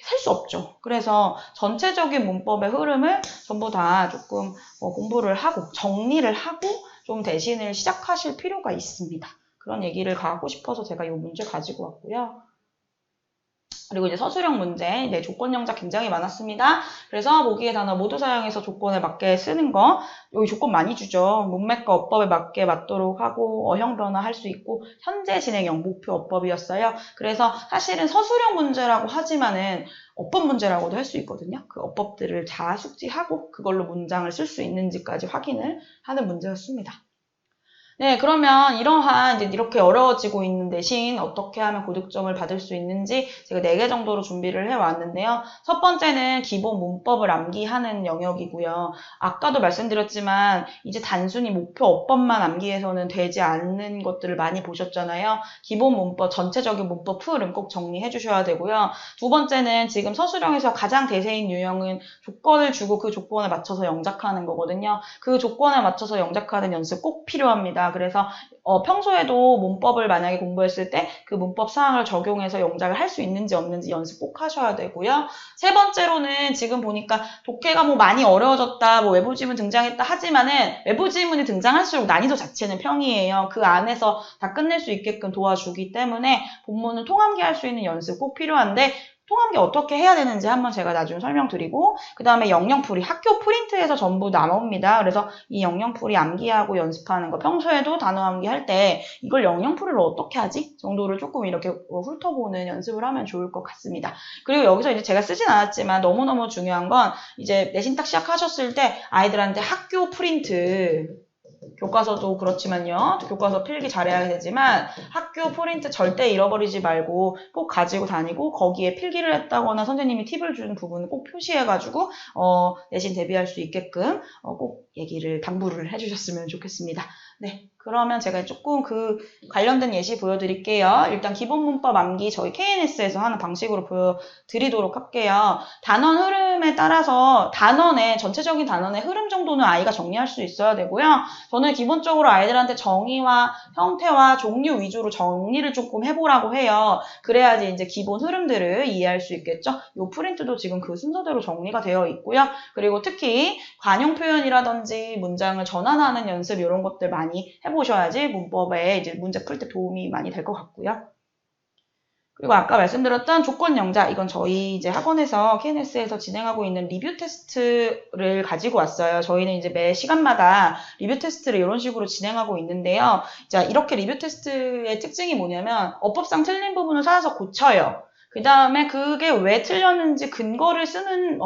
셀 수 없죠. 그래서 전체적인 문법의 흐름을 전부 다 조금 공부를 하고 정리를 하고 좀 대신을 시작하실 필요가 있습니다. 그런 얘기를 하고 싶어서 제가 이 문제 가지고 왔고요. 그리고 이제 서술형 문제, 이제 조건 영작 굉장히 많았습니다. 그래서 보기의 단어 모두 사용해서 조건에 맞게 쓰는 거, 여기 조건 많이 주죠. 문맥과 어법에 맞게 맞도록 하고 어형 변화할 수 있고 현재 진행형 목표 어법이었어요. 그래서 사실은 서술형 문제라고 하지만은 어법 문제라고도 할 수 있거든요. 그 어법들을 다 숙지하고 그걸로 문장을 쓸 수 있는지까지 확인을 하는 문제였습니다. 네, 그러면 이러한 이제 이렇게 어려워지고 있는 대신 어떻게 하면 고득점을 받을 수 있는지 제가 4개 정도로 준비를 해왔는데요. 첫 번째는 기본 문법을 암기하는 영역이고요. 아까도 말씀드렸지만 이제 단순히 목표 어법만 암기해서는 되지 않는 것들을 많이 보셨잖아요. 기본 문법, 전체적인 문법 흐름 꼭 정리해 주셔야 되고요. 두 번째는 지금 서술형에서 가장 대세인 유형은 조건을 주고 그 조건에 맞춰서 영작하는 거거든요. 그 조건에 맞춰서 영작하는 연습 꼭 필요합니다. 그래서 평소에도 문법을 만약에 공부했을 때 그 문법 사항을 적용해서 영작을 할 수 있는지 없는지 연습 꼭 하셔야 되고요. 세 번째로는 지금 보니까 독해가 뭐 많이 어려워졌다, 뭐 외부 지문 등장했다 하지만은 외부 지문이 등장할수록 난이도 자체는 평이에요. 그 안에서 다 끝낼 수 있게끔 도와주기 때문에 본문을 통암기할 수 있는 연습 꼭 필요한데 통암기 어떻게 해야 되는지 한번 제가 나중에 설명드리고 그 다음에 영영풀이 학교 프린트에서 전부 나옵니다. 그래서 이 영영풀이 암기하고 연습하는 거 평소에도 단어 암기할 때 이걸 영영풀이를 어떻게 하지? 정도를 조금 이렇게 훑어보는 연습을 하면 좋을 것 같습니다. 그리고 여기서 이제 제가 쓰진 않았지만 너무너무 중요한 건 이제 내신 딱 시작하셨을 때 아이들한테 학교 프린트 교과서도 그렇지만요. 교과서 필기 잘해야 되지만 학교 프린트 절대 잃어버리지 말고 꼭 가지고 다니고 거기에 필기를 했다거나 선생님이 팁을 준 부분을 꼭 표시해가지고 내신 대비할 수 있게끔 꼭 얘기를 당부를 해주셨으면 좋겠습니다. 네, 그러면 제가 조금 그 관련된 예시 보여드릴게요. 일단 기본 문법 암기 저희 KNS에서 하는 방식으로 보여드리도록 할게요. 단원 흐름에 따라서 전체적인 단원의 흐름 정도는 아이가 정리할 수 있어야 되고요. 저는 기본적으로 아이들한테 정의와 형태와 종류 위주로 정리를 조금 해보라고 해요. 그래야지 이제 기본 흐름들을 이해할 수 있겠죠. 이 프린트도 지금 그 순서대로 정리가 되어 있고요. 그리고 특히 관용 표현이라든지 문장을 전환하는 연습 이런 것들 많이 해보셔야지 문법에 이제 문제 풀 때 도움이 많이 될 것 같고요. 그리고 아까 말씀드렸던 조건 영작, 이건 저희 이제 학원에서 KNS에서 진행하고 있는 리뷰 테스트를 가지고 왔어요. 저희는 이제 매 시간마다 리뷰 테스트를 이런 식으로 진행하고 있는데요. 자, 이렇게 리뷰 테스트의 특징이 뭐냐면 어법상 틀린 부분을 찾아서 고쳐요. 그 다음에 그게 왜 틀렸는지 근거를 쓰는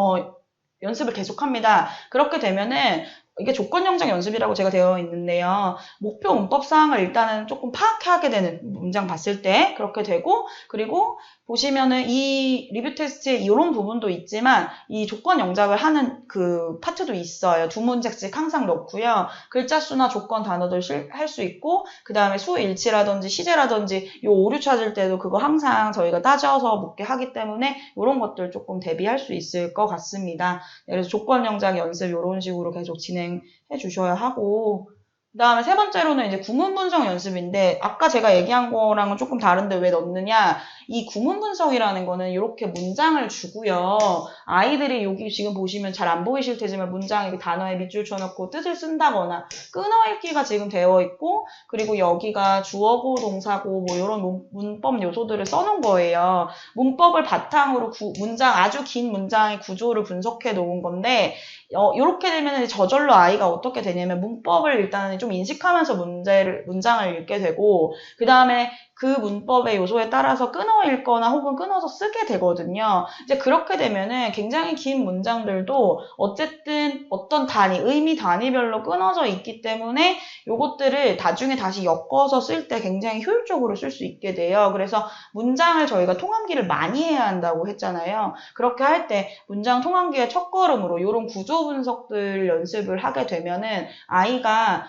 연습을 계속합니다. 그렇게 되면은 이게 조건 영작 연습이라고 제가 되어 있는데요. 목표 문법 사항을 일단은 조금 파악하게 되는 문장 봤을 때 그렇게 되고, 그리고 보시면은 이 리뷰 테스트에 이런 부분도 있지만 이 조건 영작을 하는 그 파트도 있어요. 두 문제씩 항상 넣고요. 글자 수나 조건 단어들 할 수 있고, 그 다음에 수 일치라든지 시제라든지 요 오류 찾을 때도 그거 항상 저희가 따져서 묻게 하기 때문에 이런 것들 조금 대비할 수 있을 것 같습니다. 그래서 조건 영작 연습 이런 식으로 계속 진행해 주셔야 하고, 그 다음에 세 번째로는 이제 구문 분석 연습인데, 아까 제가 얘기한 거랑은 조금 다른데 왜 넣느냐, 이 구문 분석이라는 거는 이렇게 문장을 주고요. 아이들이 여기 지금 보시면 잘 안 보이실 테지만 문장에 단어에 밑줄 쳐놓고 뜻을 쓴다거나 끊어읽기가 지금 되어 있고, 그리고 여기가 주어고 동사고 뭐 이런 문법 요소들을 써놓은 거예요. 문법을 바탕으로 아주 긴 문장의 구조를 분석해 놓은 건데, 이렇게 되면 저절로 아이가 어떻게 되냐면 문법을 일단 좀 인식하면서 문장을 읽게 되고, 그 다음에 그 문법의 요소에 따라서 끊어 읽거나 혹은 끊어서 쓰게 되거든요. 이제 그렇게 되면은 굉장히 긴 문장들도 어쨌든 어떤 의미 단위별로 끊어져 있기 때문에 요것들을 나중에 다시 엮어서 쓸 때 굉장히 효율적으로 쓸 수 있게 돼요. 그래서 문장을 저희가 통함기를 많이 해야 한다고 했잖아요. 그렇게 할 때 문장 통함기의 첫걸음으로 이런 구조 분석들 연습을 하게 되면은 아이가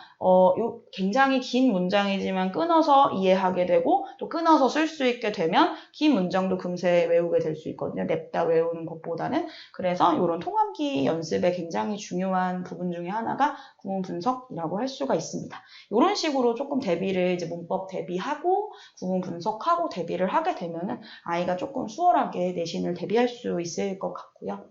굉장히 긴 문장이지만 끊어서 이해하게 되고 또 끊어서 쓸 수 있게 되면 긴 문장도 금세 외우게 될 수 있거든요. 냅다 외우는 것보다는. 그래서 이런 통함기 연습에 굉장히 중요한 부분 중에 하나가 구문 분석이라고 할 수가 있습니다. 이런 식으로 조금 대비를 이제 문법 대비하고 구문 분석하고 대비를 하게 되면은 아이가 조금 수월하게 내신을 대비할 수 있을 것 같고요.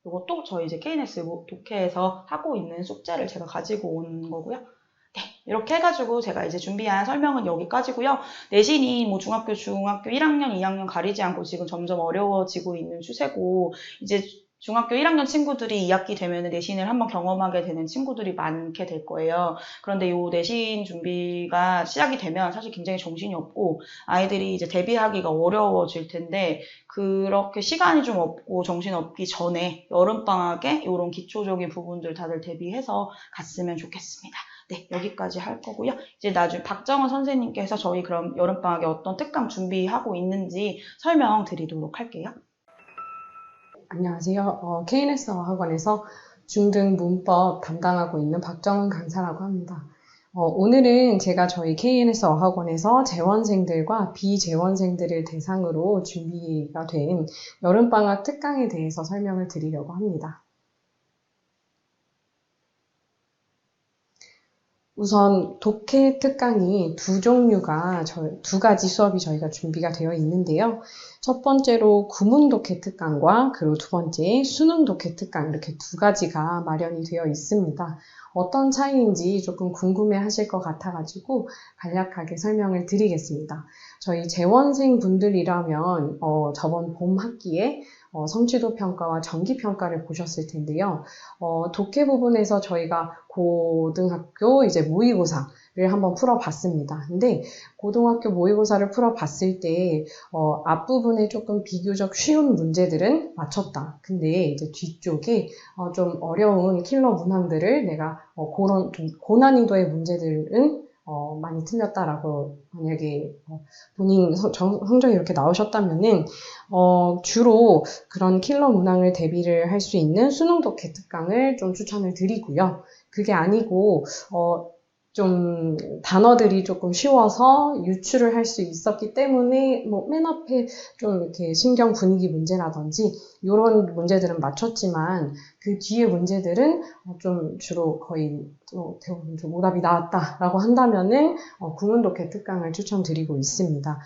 이것도 저희 이제 KNS 독해에서 하고 있는 숙제를 제가 가지고 온 거고요. 네, 이렇게 해가지고 제가 이제 준비한 설명은 여기까지고요. 내신이 뭐 중학교 1학년, 2학년 가리지 않고 지금 점점 어려워지고 있는 추세고, 이제 중학교 1학년 친구들이 2학기 되면 내신을 한번 경험하게 되는 친구들이 많게 될 거예요. 그런데 이 내신 준비가 시작이 되면 사실 굉장히 정신이 없고 아이들이 이제 대비하기가 어려워질 텐데, 그렇게 시간이 좀 없고 정신 없기 전에 여름방학에 이런 기초적인 부분들 다들 대비해서 갔으면 좋겠습니다. 네, 여기까지 할 거고요. 이제 나중에 박정은 선생님께서 저희 그럼 여름방학에 어떤 특강 준비하고 있는지 설명드리도록 할게요. 안녕하세요. KNS 어학원에서 중등 문법 담당하고 있는 박정은 강사라고 합니다. 오늘은 제가 저희 KNS 어학원에서 재원생들과 비재원생들을 대상으로 준비가 된 여름방학 특강에 대해서 설명을 드리려고 합니다. 우선 독해 특강이 두 가지 수업이 저희가 준비가 되어 있는데요. 첫 번째로 구문 독해 특강과 그리고 두 번째 수능 독해 특강, 이렇게 두 가지가 마련이 되어 있습니다. 어떤 차이인지 조금 궁금해 하실 것 같아가지고 간략하게 설명을 드리겠습니다. 저희 재원생 분들이라면 저번 봄 학기에 성취도 평가와 정기 평가를 보셨을 텐데요. 독해 부분에서 저희가 고등학교 이제 모의고사를 한번 풀어봤습니다. 근데 고등학교 모의고사를 풀어봤을 때 앞부분에 조금 비교적 쉬운 문제들은 맞췄다. 근데 이제 뒤쪽에 좀 어려운 킬러 문항들을 내가 그런 좀 고난이도의 문제들은 많이 틀렸다라고 만약에 본인 성적이 이렇게 나오셨다면은 주로 그런 킬러 문항을 대비를 할 수 있는 수능 독해 특강을 좀 추천을 드리고요. 그게 아니고 좀 단어들이 조금 쉬워서 유출을 할 수 있었기 때문에 뭐 맨 앞에 좀 이렇게 신경 분위기 문제라든지 이런 문제들은 맞췄지만 그 뒤에 문제들은 좀 주로 거의 대부분 좀 오답이 나왔다라고 한다면은 구문 독해 특강을 추천드리고 있습니다.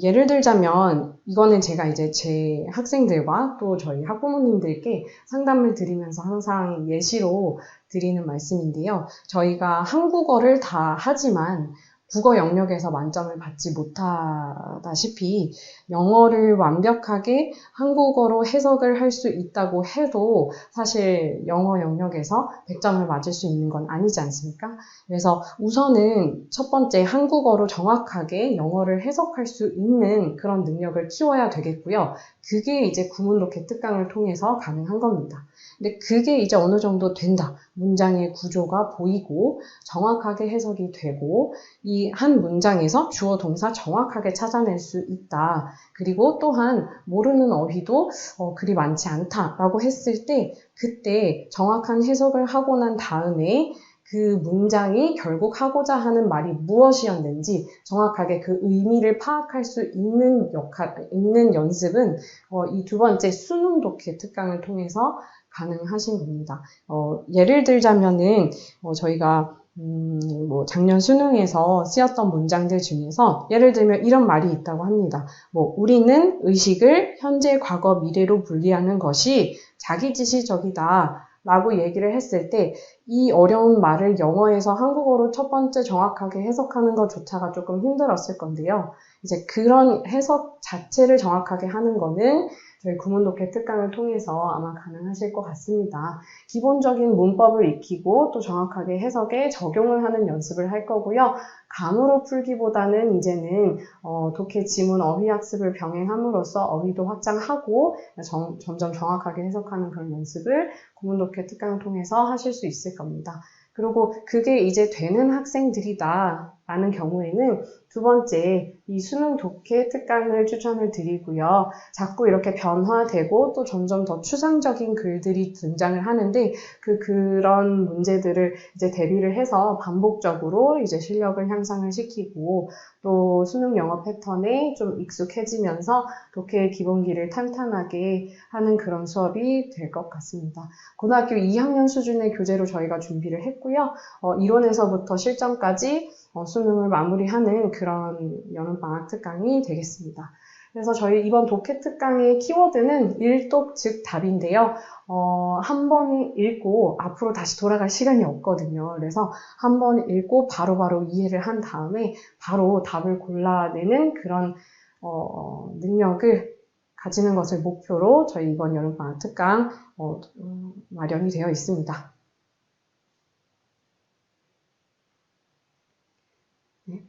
예를 들자면 이거는 제가 이제 제 학생들과 또 저희 학부모님들께 상담을 드리면서 항상 예시로 드리는 말씀인데요. 저희가 한국어를 다 하지만 국어 영역에서 만점을 받지 못하다시피 영어를 완벽하게 한국어로 해석을 할 수 있다고 해도 사실 영어 영역에서 100점을 맞을 수 있는 건 아니지 않습니까? 그래서 우선은 첫 번째 한국어로 정확하게 영어를 해석할 수 있는 그런 능력을 키워야 되겠고요. 그게 이제 구문 독해 특강을 통해서 가능한 겁니다. 근데 그게 이제 어느 정도 된다. 문장의 구조가 보이고 정확하게 해석이 되고 이 한 문장에서 주어 동사 정확하게 찾아낼 수 있다. 그리고 또한 모르는 어휘도 그리 많지 않다라고 했을 때 그때 정확한 해석을 하고 난 다음에 그 문장이 결국 하고자 하는 말이 무엇이었는지 정확하게 그 의미를 파악할 수 있는 연습은 이 두 번째 수능 독해 특강을 통해서 가능하신 겁니다. 예를 들자면은 저희가 뭐 작년 수능에서 쓰였던 문장들 중에서 예를 들면 이런 말이 있다고 합니다. 뭐 우리는 의식을 현재, 과거, 미래로 분리하는 것이 자기지시적이다 라고 얘기를 했을 때 이 어려운 말을 영어에서 한국어로 첫 번째 정확하게 해석하는 것조차가 조금 힘들었을 건데요. 이제 그런 해석 자체를 정확하게 하는 거는 저희 구문 독해 특강을 통해서 아마 가능하실 것 같습니다. 기본적인 문법을 익히고 또 정확하게 해석에 적용을 하는 연습을 할 거고요. 감으로 풀기보다는 이제는 독해 지문 어휘 학습을 병행함으로써 어휘도 확장하고 점점 정확하게 해석하는 그런 연습을 구문 독해 특강을 통해서 하실 수 있을 겁니다. 그리고 그게 이제 되는 학생들이다 라는 경우에는 두 번째 이 수능 독해 특강을 추천을 드리고요. 자꾸 이렇게 변화되고 또 점점 더 추상적인 글들이 등장을 하는데 그런 문제들을 이제 대비를 해서 반복적으로 이제 실력을 향상을 시키고 또 수능 영어 패턴에 좀 익숙해지면서 독해의 기본기를 탄탄하게 하는 그런 수업이 될 것 같습니다. 고등학교 2학년 수준의 교재로 저희가 준비를 했고요. 이론에서부터 실전까지 수능을 마무리하는 그런 여름방학 특강이 되겠습니다. 그래서 저희 이번 독해 특강의 키워드는 일독 즉 답인데요. 한 번 읽고 앞으로 다시 돌아갈 시간이 없거든요. 그래서 한 번 읽고 바로바로 이해를 한 다음에 바로 답을 골라내는 그런 능력을 가지는 것을 목표로 저희 이번 여름방학 특강 마련이 되어 있습니다.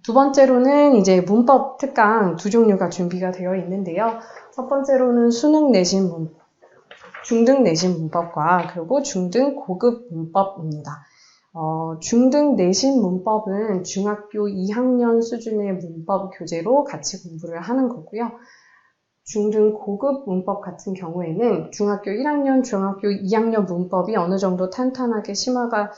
두 번째로는 이제 문법 특강 두 종류가 준비가 되어 있는데요. 첫 번째로는 수능 내신 중등 내신 문법과 그리고 중등 고급 문법입니다. 중등 내신 문법은 중학교 2학년 수준의 문법 교재로 같이 공부를 하는 거고요. 중등 고급 문법 같은 경우에는 중학교 1학년, 중학교 2학년 문법이 어느 정도 탄탄하게 심화가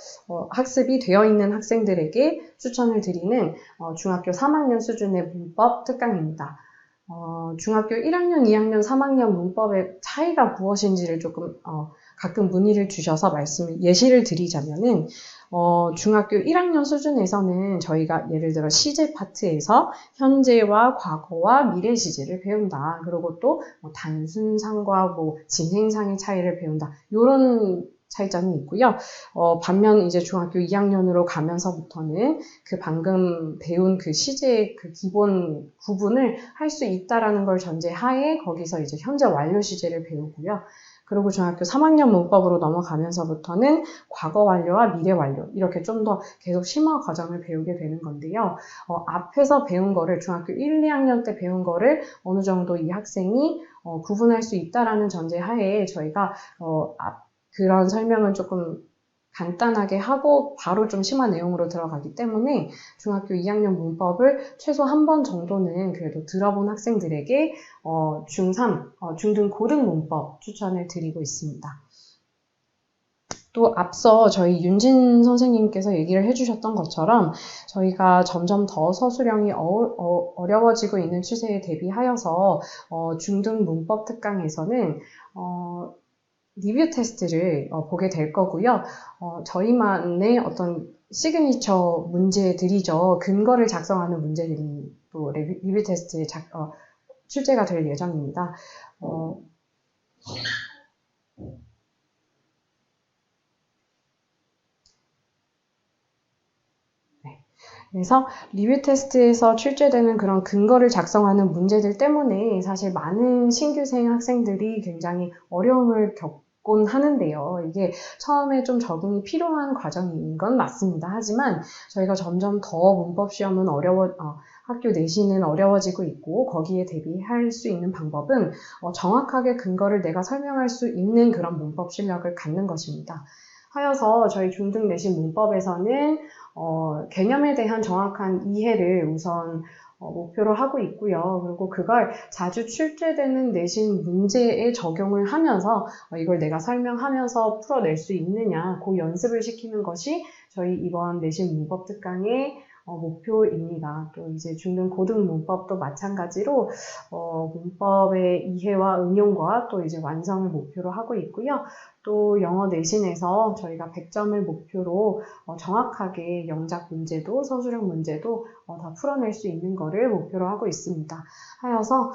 학습이 되어 있는 학생들에게 추천을 드리는 중학교 3학년 수준의 문법 특강입니다. 중학교 1학년, 2학년, 3학년 문법의 차이가 무엇인지를 조금 가끔 문의를 주셔서 예시를 드리자면은 중학교 1학년 수준에서는 저희가 예를 들어 시제 파트에서 현재와 과거와 미래 시제를 배운다. 그리고 또 단순상과 진행상의 차이를 배운다. 이런 차이점이 있고요. 반면 이제 중학교 2학년으로 가면서부터는 그 방금 배운 그 시제의 그 기본 구분을 할 수 있다라는 걸 전제하에 거기서 이제 현재 완료 시제를 배우고요. 그리고 중학교 3학년 문법으로 넘어가면서부터는 과거 완료와 미래 완료 이렇게 좀 더 계속 심화 과정을 배우게 되는 건데요. 앞에서 배운 거를 중학교 1, 2학년 때 배운 거를 어느 정도 이 학생이 구분할 수 있다라는 전제하에 저희가 그런 설명은 조금 간단하게 하고 바로 좀 심한 내용으로 들어가기 때문에 중학교 2학년 문법을 최소 한 번 정도는 그래도 들어본 학생들에게 중3, 중등 고등 문법 추천을 드리고 있습니다. 또 앞서 저희 윤진 선생님께서 얘기를 해주셨던 것처럼 저희가 점점 더 서술형이 어려워지고 있는 추세에 대비하여서 중등 문법 특강에서는 리뷰 테스트를 보게 될 거고요. 저희만의 어떤 시그니처 문제들이죠. 근거를 작성하는 문제들이 또 리뷰 테스트에 출제가 될 예정입니다. 그래서 리뷰 테스트에서 출제되는 그런 근거를 작성하는 문제들 때문에 사실 많은 신규생 학생들이 굉장히 어려움을 겪곤 하는데요. 이게 처음에 좀 적응이 필요한 과정인 건 맞습니다. 하지만 저희가 점점 더 문법 시험은 학교 내신은 어려워지고 있고 거기에 대비할 수 있는 방법은 정확하게 근거를 내가 설명할 수 있는 그런 문법 실력을 갖는 것입니다. 하여서 저희 중등 내신 문법에서는 개념에 대한 정확한 이해를 우선 목표로 하고 있고요. 그리고 그걸 자주 출제되는 내신 문제에 적용을 하면서 이걸 내가 설명하면서 풀어낼 수 있느냐, 그 연습을 시키는 것이 저희 이번 내신 문법 특강의 목표입니다. 또 이제 중등 고등 문법도 마찬가지로 문법의 이해와 응용과 또 이제 완성을 목표로 하고 있고요. 또 영어 내신에서 저희가 100점을 목표로 정확하게 영작 문제도 서술형 문제도 다 풀어낼 수 있는 거를 목표로 하고 있습니다. 하여서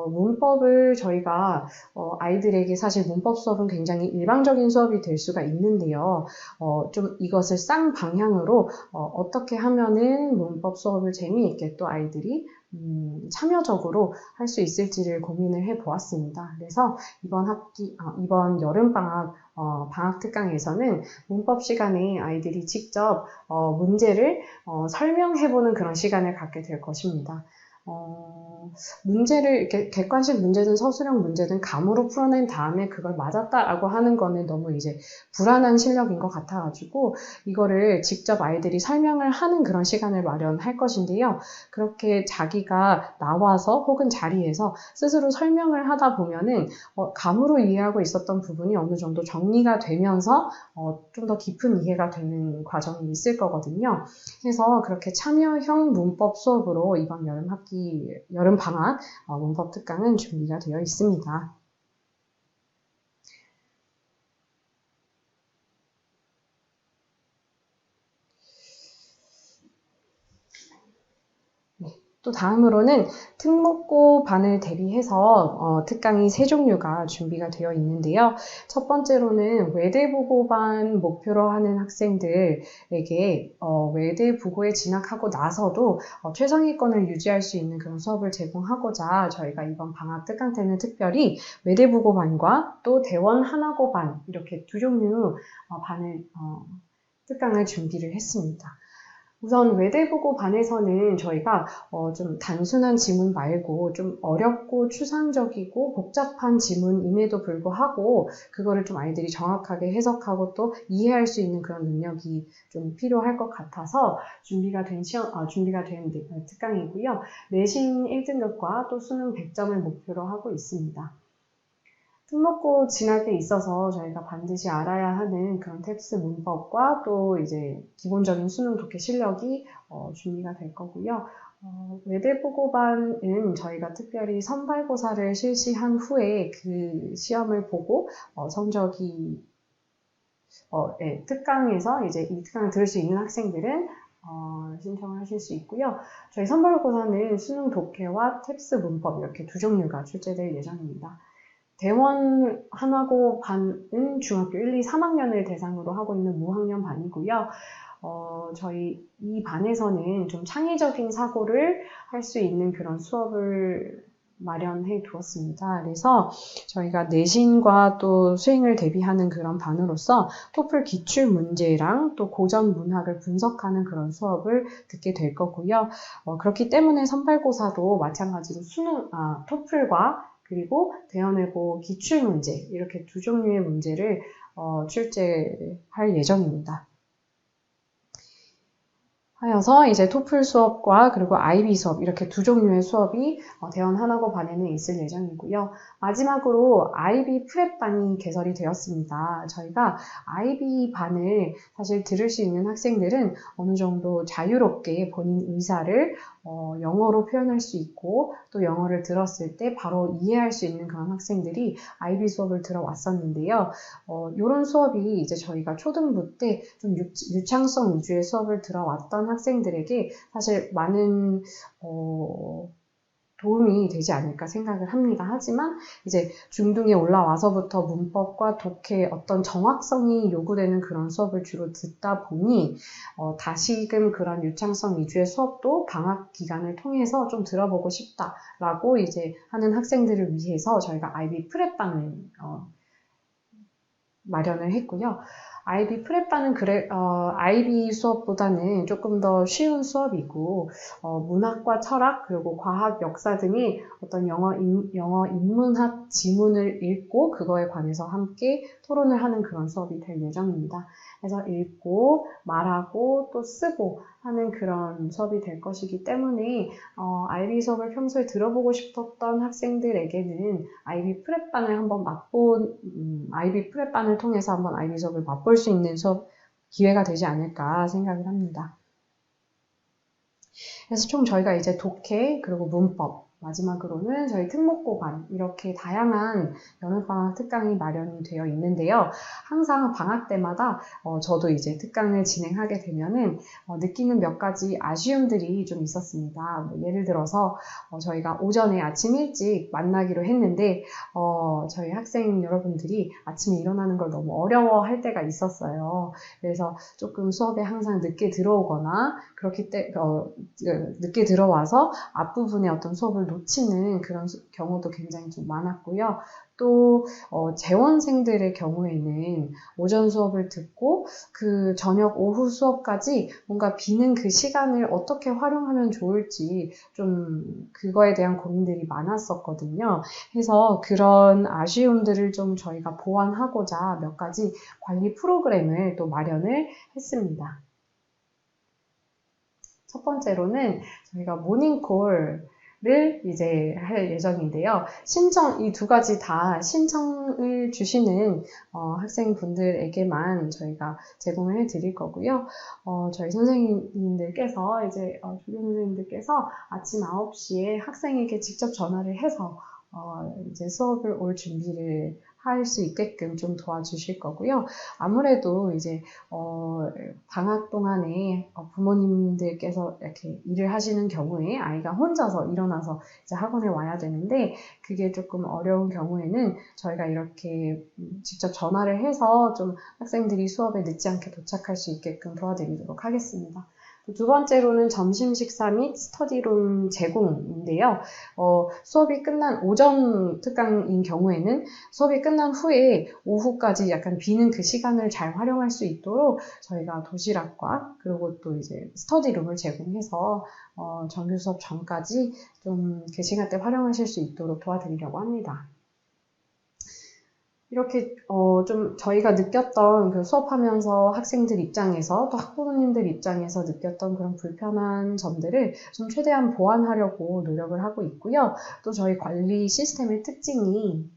문법을 저희가 아이들에게 사실 문법 수업은 굉장히 일방적인 수업이 될 수가 있는데요. 좀 이것을 쌍방향으로 어떻게 하면은 문법 수업을 재미있게 또 아이들이 참여적으로 할 수 있을지를 고민을 해 보았습니다. 그래서 이번 여름방학 방학 특강에서는 문법 시간에 아이들이 직접 문제를 설명해보는 그런 시간을 갖게 될 것입니다. 문제를 이렇게 객관식 문제든 서술형 문제든 감으로 풀어낸 다음에 그걸 맞았다라고 하는 거는 너무 이제 불안한 실력인 것 같아가지고 이거를 직접 아이들이 설명을 하는 그런 시간을 마련할 것인데요. 그렇게 자기가 나와서 혹은 자리에서 스스로 설명을 하다 보면은 감으로 이해하고 있었던 부분이 어느 정도 정리가 되면서 좀 더 깊은 이해가 되는 과정이 있을 거거든요. 그래서 그렇게 참여형 문법 수업으로 이번 여름 방학 문법 특강은 준비가 되어 있습니다. 또 다음으로는 특목고 반을 대비해서 특강이 3종류가 준비가 되어 있는데요. 첫 번째로는 외대부고반 목표로 하는 학생들에게 외대부고에 진학하고 나서도 최상위권을 유지할 수 있는 그런 수업을 제공하고자 저희가 이번 방학 특강 때는 특별히 외대부고반과 또 대원 하나고반 이렇게 두 종류 특강을 준비를 했습니다. 우선 외대부고 반에서는 저희가 좀 단순한 지문 말고 좀 어렵고 추상적이고 복잡한 지문임에도 불구하고 그거를 좀 아이들이 정확하게 해석하고 또 이해할 수 있는 그런 능력이 좀 필요할 것 같아서 준비가 된 특강이고요. 내신 1등급과 또 수능 100점을 목표로 하고 있습니다. 특목고 진학에 있어서 저희가 반드시 알아야 하는 그런 텍스트 문법과 또 이제 기본적인 수능 독해 실력이 준비가 될 거고요. 외대부고반은 저희가 특별히 선발고사를 실시한 후에 그 시험을 보고 성적이 특강에서 이제 이 특강을 들을 수 있는 학생들은 신청을 하실 수 있고요. 저희 선발고사는 수능 독해와 텍스트 문법 이렇게 두 종류가 출제될 예정입니다. 대원 한화고 반은 중학교 1, 2, 3학년을 대상으로 하고 있는 무학년 반이고요. 저희 이 반에서는 좀 창의적인 사고를 할 수 있는 그런 수업을 마련해 두었습니다. 그래서 저희가 내신과 또 수행을 대비하는 그런 반으로서 토플 기출 문제랑 또 고전 문학을 분석하는 그런 수업을 듣게 될 거고요. 그렇기 때문에 선발고사도 마찬가지로 토플과 그리고 대원외고 기출문제 이렇게 두 종류의 문제를 출제할 예정입니다. 하여서 이제 토플 수업과 그리고 IB 수업 이렇게 두 종류의 수업이 대원하나고반에는 있을 예정이고요. 마지막으로 IB 프랩반이 개설이 되었습니다. 저희가 IB 반을 사실 들을 수 있는 학생들은 어느 정도 자유롭게 본인 의사를 영어로 표현할 수 있고 또 영어를 들었을 때 바로 이해할 수 있는 그런 학생들이 IB 수업을 들어왔었는데요. 이런 수업이 이제 저희가 초등부 때 좀 유창성 위주의 수업을 들어왔던 학생들에게 사실 많은 도움이 되지 않을까 생각을 합니다. 하지만 이제 중등에 올라와서부터 문법과 독해 어떤 정확성이 요구되는 그런 수업을 주로 듣다 보니 다시금 그런 유창성 위주의 수업도 방학 기간을 통해서 좀 들어보고 싶다라고 이제 하는 학생들을 위해서 저희가 IB 프랩반을 마련을 했고요. IB 프랩반은 IB 수업보다는 조금 더 쉬운 수업이고, 문학과 철학, 그리고 과학, 역사 등의 어떤 영어 인문학 지문을 읽고, 그거에 관해서 함께 토론을 하는 그런 수업이 될 예정입니다. 그래서 읽고, 말하고, 또 쓰고 하는 그런 수업이 될 것이기 때문에, IB 수업을 평소에 들어보고 싶었던 학생들에게는 IB 프랩반을 한번 IB 프랩반을 통해서 한번 IB 수업을 맛볼 수 있는 수업 기회가 되지 않을까 생각을 합니다. 그래서 총 저희가 이제 독해 그리고 문법 마지막으로는 저희 특목고반 이렇게 다양한 여름방학 특강이 마련이 되어 있는데요. 항상 방학 때마다 저도 이제 특강을 진행하게 되면은 느끼는 몇 가지 아쉬움들이 좀 있었습니다. 예를 들어서 저희가 오전에 아침 일찍 만나기로 했는데 저희 학생 여러분들이 아침에 일어나는 걸 너무 어려워할 때가 있었어요. 그래서 조금 수업에 항상 늦게 들어오거나 늦게 들어와서 앞부분에 어떤 수업을 놓치는 그런 경우도 굉장히 좀 많았고요. 또 재원생들의 경우에는 오전 수업을 듣고 그 저녁 오후 수업까지 뭔가 비는 그 시간을 어떻게 활용하면 좋을지 좀 그거에 대한 고민들이 많았었거든요. 그래서 그런 아쉬움들을 좀 저희가 보완하고자 몇 가지 관리 프로그램을 또 마련을 했습니다. 첫 번째로는 저희가 모닝콜을 이제 할 예정인데요. 이 두 가지 다 신청을 주시는 학생분들에게만 저희가 제공을 해드릴 거고요. 저희 선생님들께서 조교 선생님들께서 아침 9시에 학생에게 직접 전화를 해서 이제 수업을 올 준비를 할 수 있게끔 좀 도와주실 거고요. 아무래도 이제 방학 동안에 부모님들께서 이렇게 일을 하시는 경우에 아이가 혼자서 일어나서 이제 학원에 와야 되는데 그게 조금 어려운 경우에는 저희가 이렇게 직접 전화를 해서 좀 학생들이 수업에 늦지 않게 도착할 수 있게끔 도와드리도록 하겠습니다. 두 번째로는 점심 식사 및 스터디룸 제공인데요. 수업이 끝난 오전 특강인 경우에는 수업이 끝난 후에 오후까지 약간 비는 그 시간을 잘 활용할 수 있도록 저희가 도시락과 그리고 또 이제 스터디룸을 제공해서 정규 수업 전까지 좀 그 시간대 활용하실 수 있도록 도와드리려고 합니다. 이렇게 좀 저희가 느꼈던 그 수업하면서 학생들 입장에서 또 학부모님들 입장에서 느꼈던 그런 불편한 점들을 좀 최대한 보완하려고 노력을 하고 있고요. 또 저희 관리 시스템의 특징이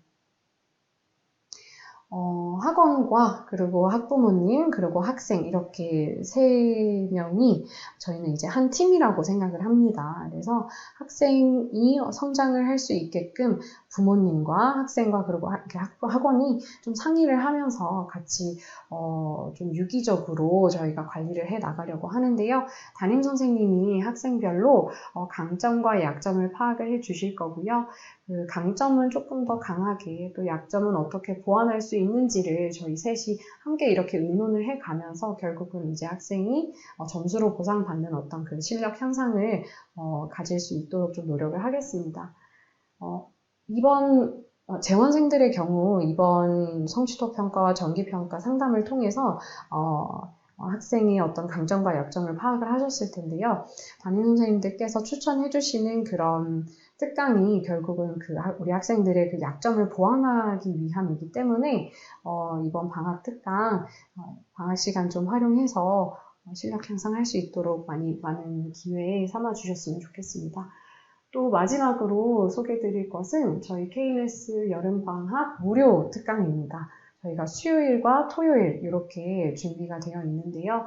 학원과 그리고 학부모님 그리고 학생 이렇게 세 명이 저희는 이제 한 팀이라고 생각을 합니다. 그래서 학생이 성장을 할 수 있게끔 부모님과 학생과 그리고 학원이 좀 상의를 하면서 같이 좀 유기적으로 저희가 관리를 해 나가려고 하는데요. 담임 선생님이 학생별로 강점과 약점을 파악을 해 주실 거고요. 그 강점은 조금 더 강하게 또 약점은 어떻게 보완할 수 있는지를 저희 셋이 함께 이렇게 의논을 해 가면서 결국은 이제 학생이 점수로 보상받는 어떤 그 실력 향상을 가질 수 있도록 좀 노력을 하겠습니다. 이번 재원생들의 경우 이번 성취도 평가와 정기 평가 상담을 통해서 학생의 어떤 강점과 약점을 파악을 하셨을 텐데요. 담임 선생님들께서 추천해 주시는 그런 특강이 결국은 우리 학생들의 그 약점을 보완하기 위함이기 때문에 이번 방학 특강 방학 시간 좀 활용해서 실력 향상할 수 있도록 많은 기회에 삼아 주셨으면 좋겠습니다. 또 마지막으로 소개드릴 것은 저희 KLS 여름방학 무료 특강입니다. 저희가 수요일과 토요일 이렇게 준비가 되어 있는데요.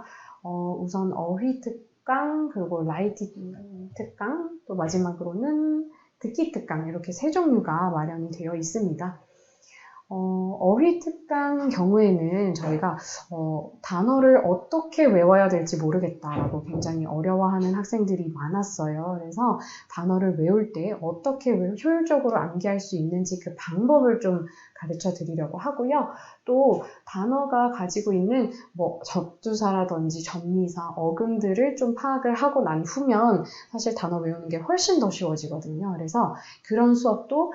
우선 어휘 특강, 그리고 라이팅 특강, 또 마지막으로는 듣기 특강 이렇게 세 종류가 마련이 되어 있습니다. 어휘 특강 경우에는 저희가 단어를 어떻게 외워야 될지 모르겠다라고 굉장히 어려워하는 학생들이 많았어요. 그래서 단어를 외울 때 어떻게 효율적으로 암기할 수 있는지 그 방법을 좀 가르쳐 드리려고 하고요. 또 단어가 가지고 있는 접두사라든지 접미사, 어근들을 좀 파악을 하고 난 후면 사실 단어 외우는 게 훨씬 더 쉬워지거든요. 그래서 그런 수업도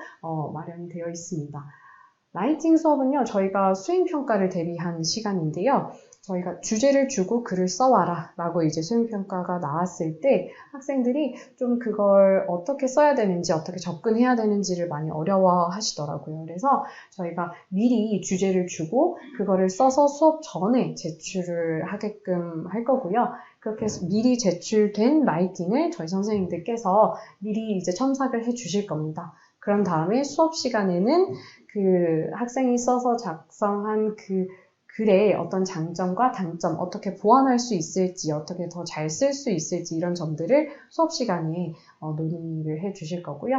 마련이 되어 있습니다. 라이팅 수업은요, 저희가 수행평가를 대비한 시간인데요. 저희가 주제를 주고 글을 써와라 라고 이제 수행평가가 나왔을 때 학생들이 좀 그걸 어떻게 써야 되는지, 어떻게 접근해야 되는지를 많이 어려워 하시더라고요. 그래서 저희가 미리 주제를 주고 그거를 써서 수업 전에 제출을 하게끔 할 거고요. 그렇게 해서 미리 제출된 라이팅을 저희 선생님들께서 미리 이제 첨삭을 해 주실 겁니다. 그런 다음에 수업 시간에는 그 학생이 써서 작성한 그 글의 어떤 장점과 단점, 어떻게 보완할 수 있을지, 어떻게 더 잘 쓸 수 있을지 이런 점들을 수업 시간에 논의를 해 주실 거고요.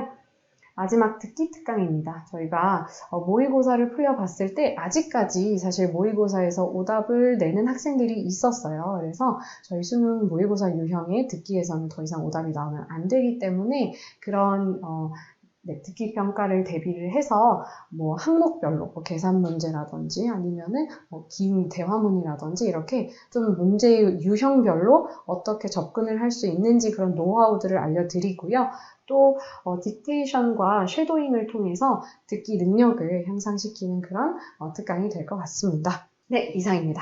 마지막 듣기 특강입니다. 저희가 모의고사를 풀려봤을 때 아직까지 사실 모의고사에서 오답을 내는 학생들이 있었어요. 그래서 저희 수능 모의고사 유형의 듣기에서는 더 이상 오답이 나오면 안 되기 때문에 그런 듣기 평가를 대비를 해서 항목별로 계산 문제라든지 아니면은 기운 대화문이라든지 이렇게 좀 문제 유형별로 어떻게 접근을 할 수 있는지 그런 노하우들을 알려드리고요. 또 딕테이션과 쉐도잉을 통해서 듣기 능력을 향상시키는 그런 특강이 될 것 같습니다. 네, 이상입니다.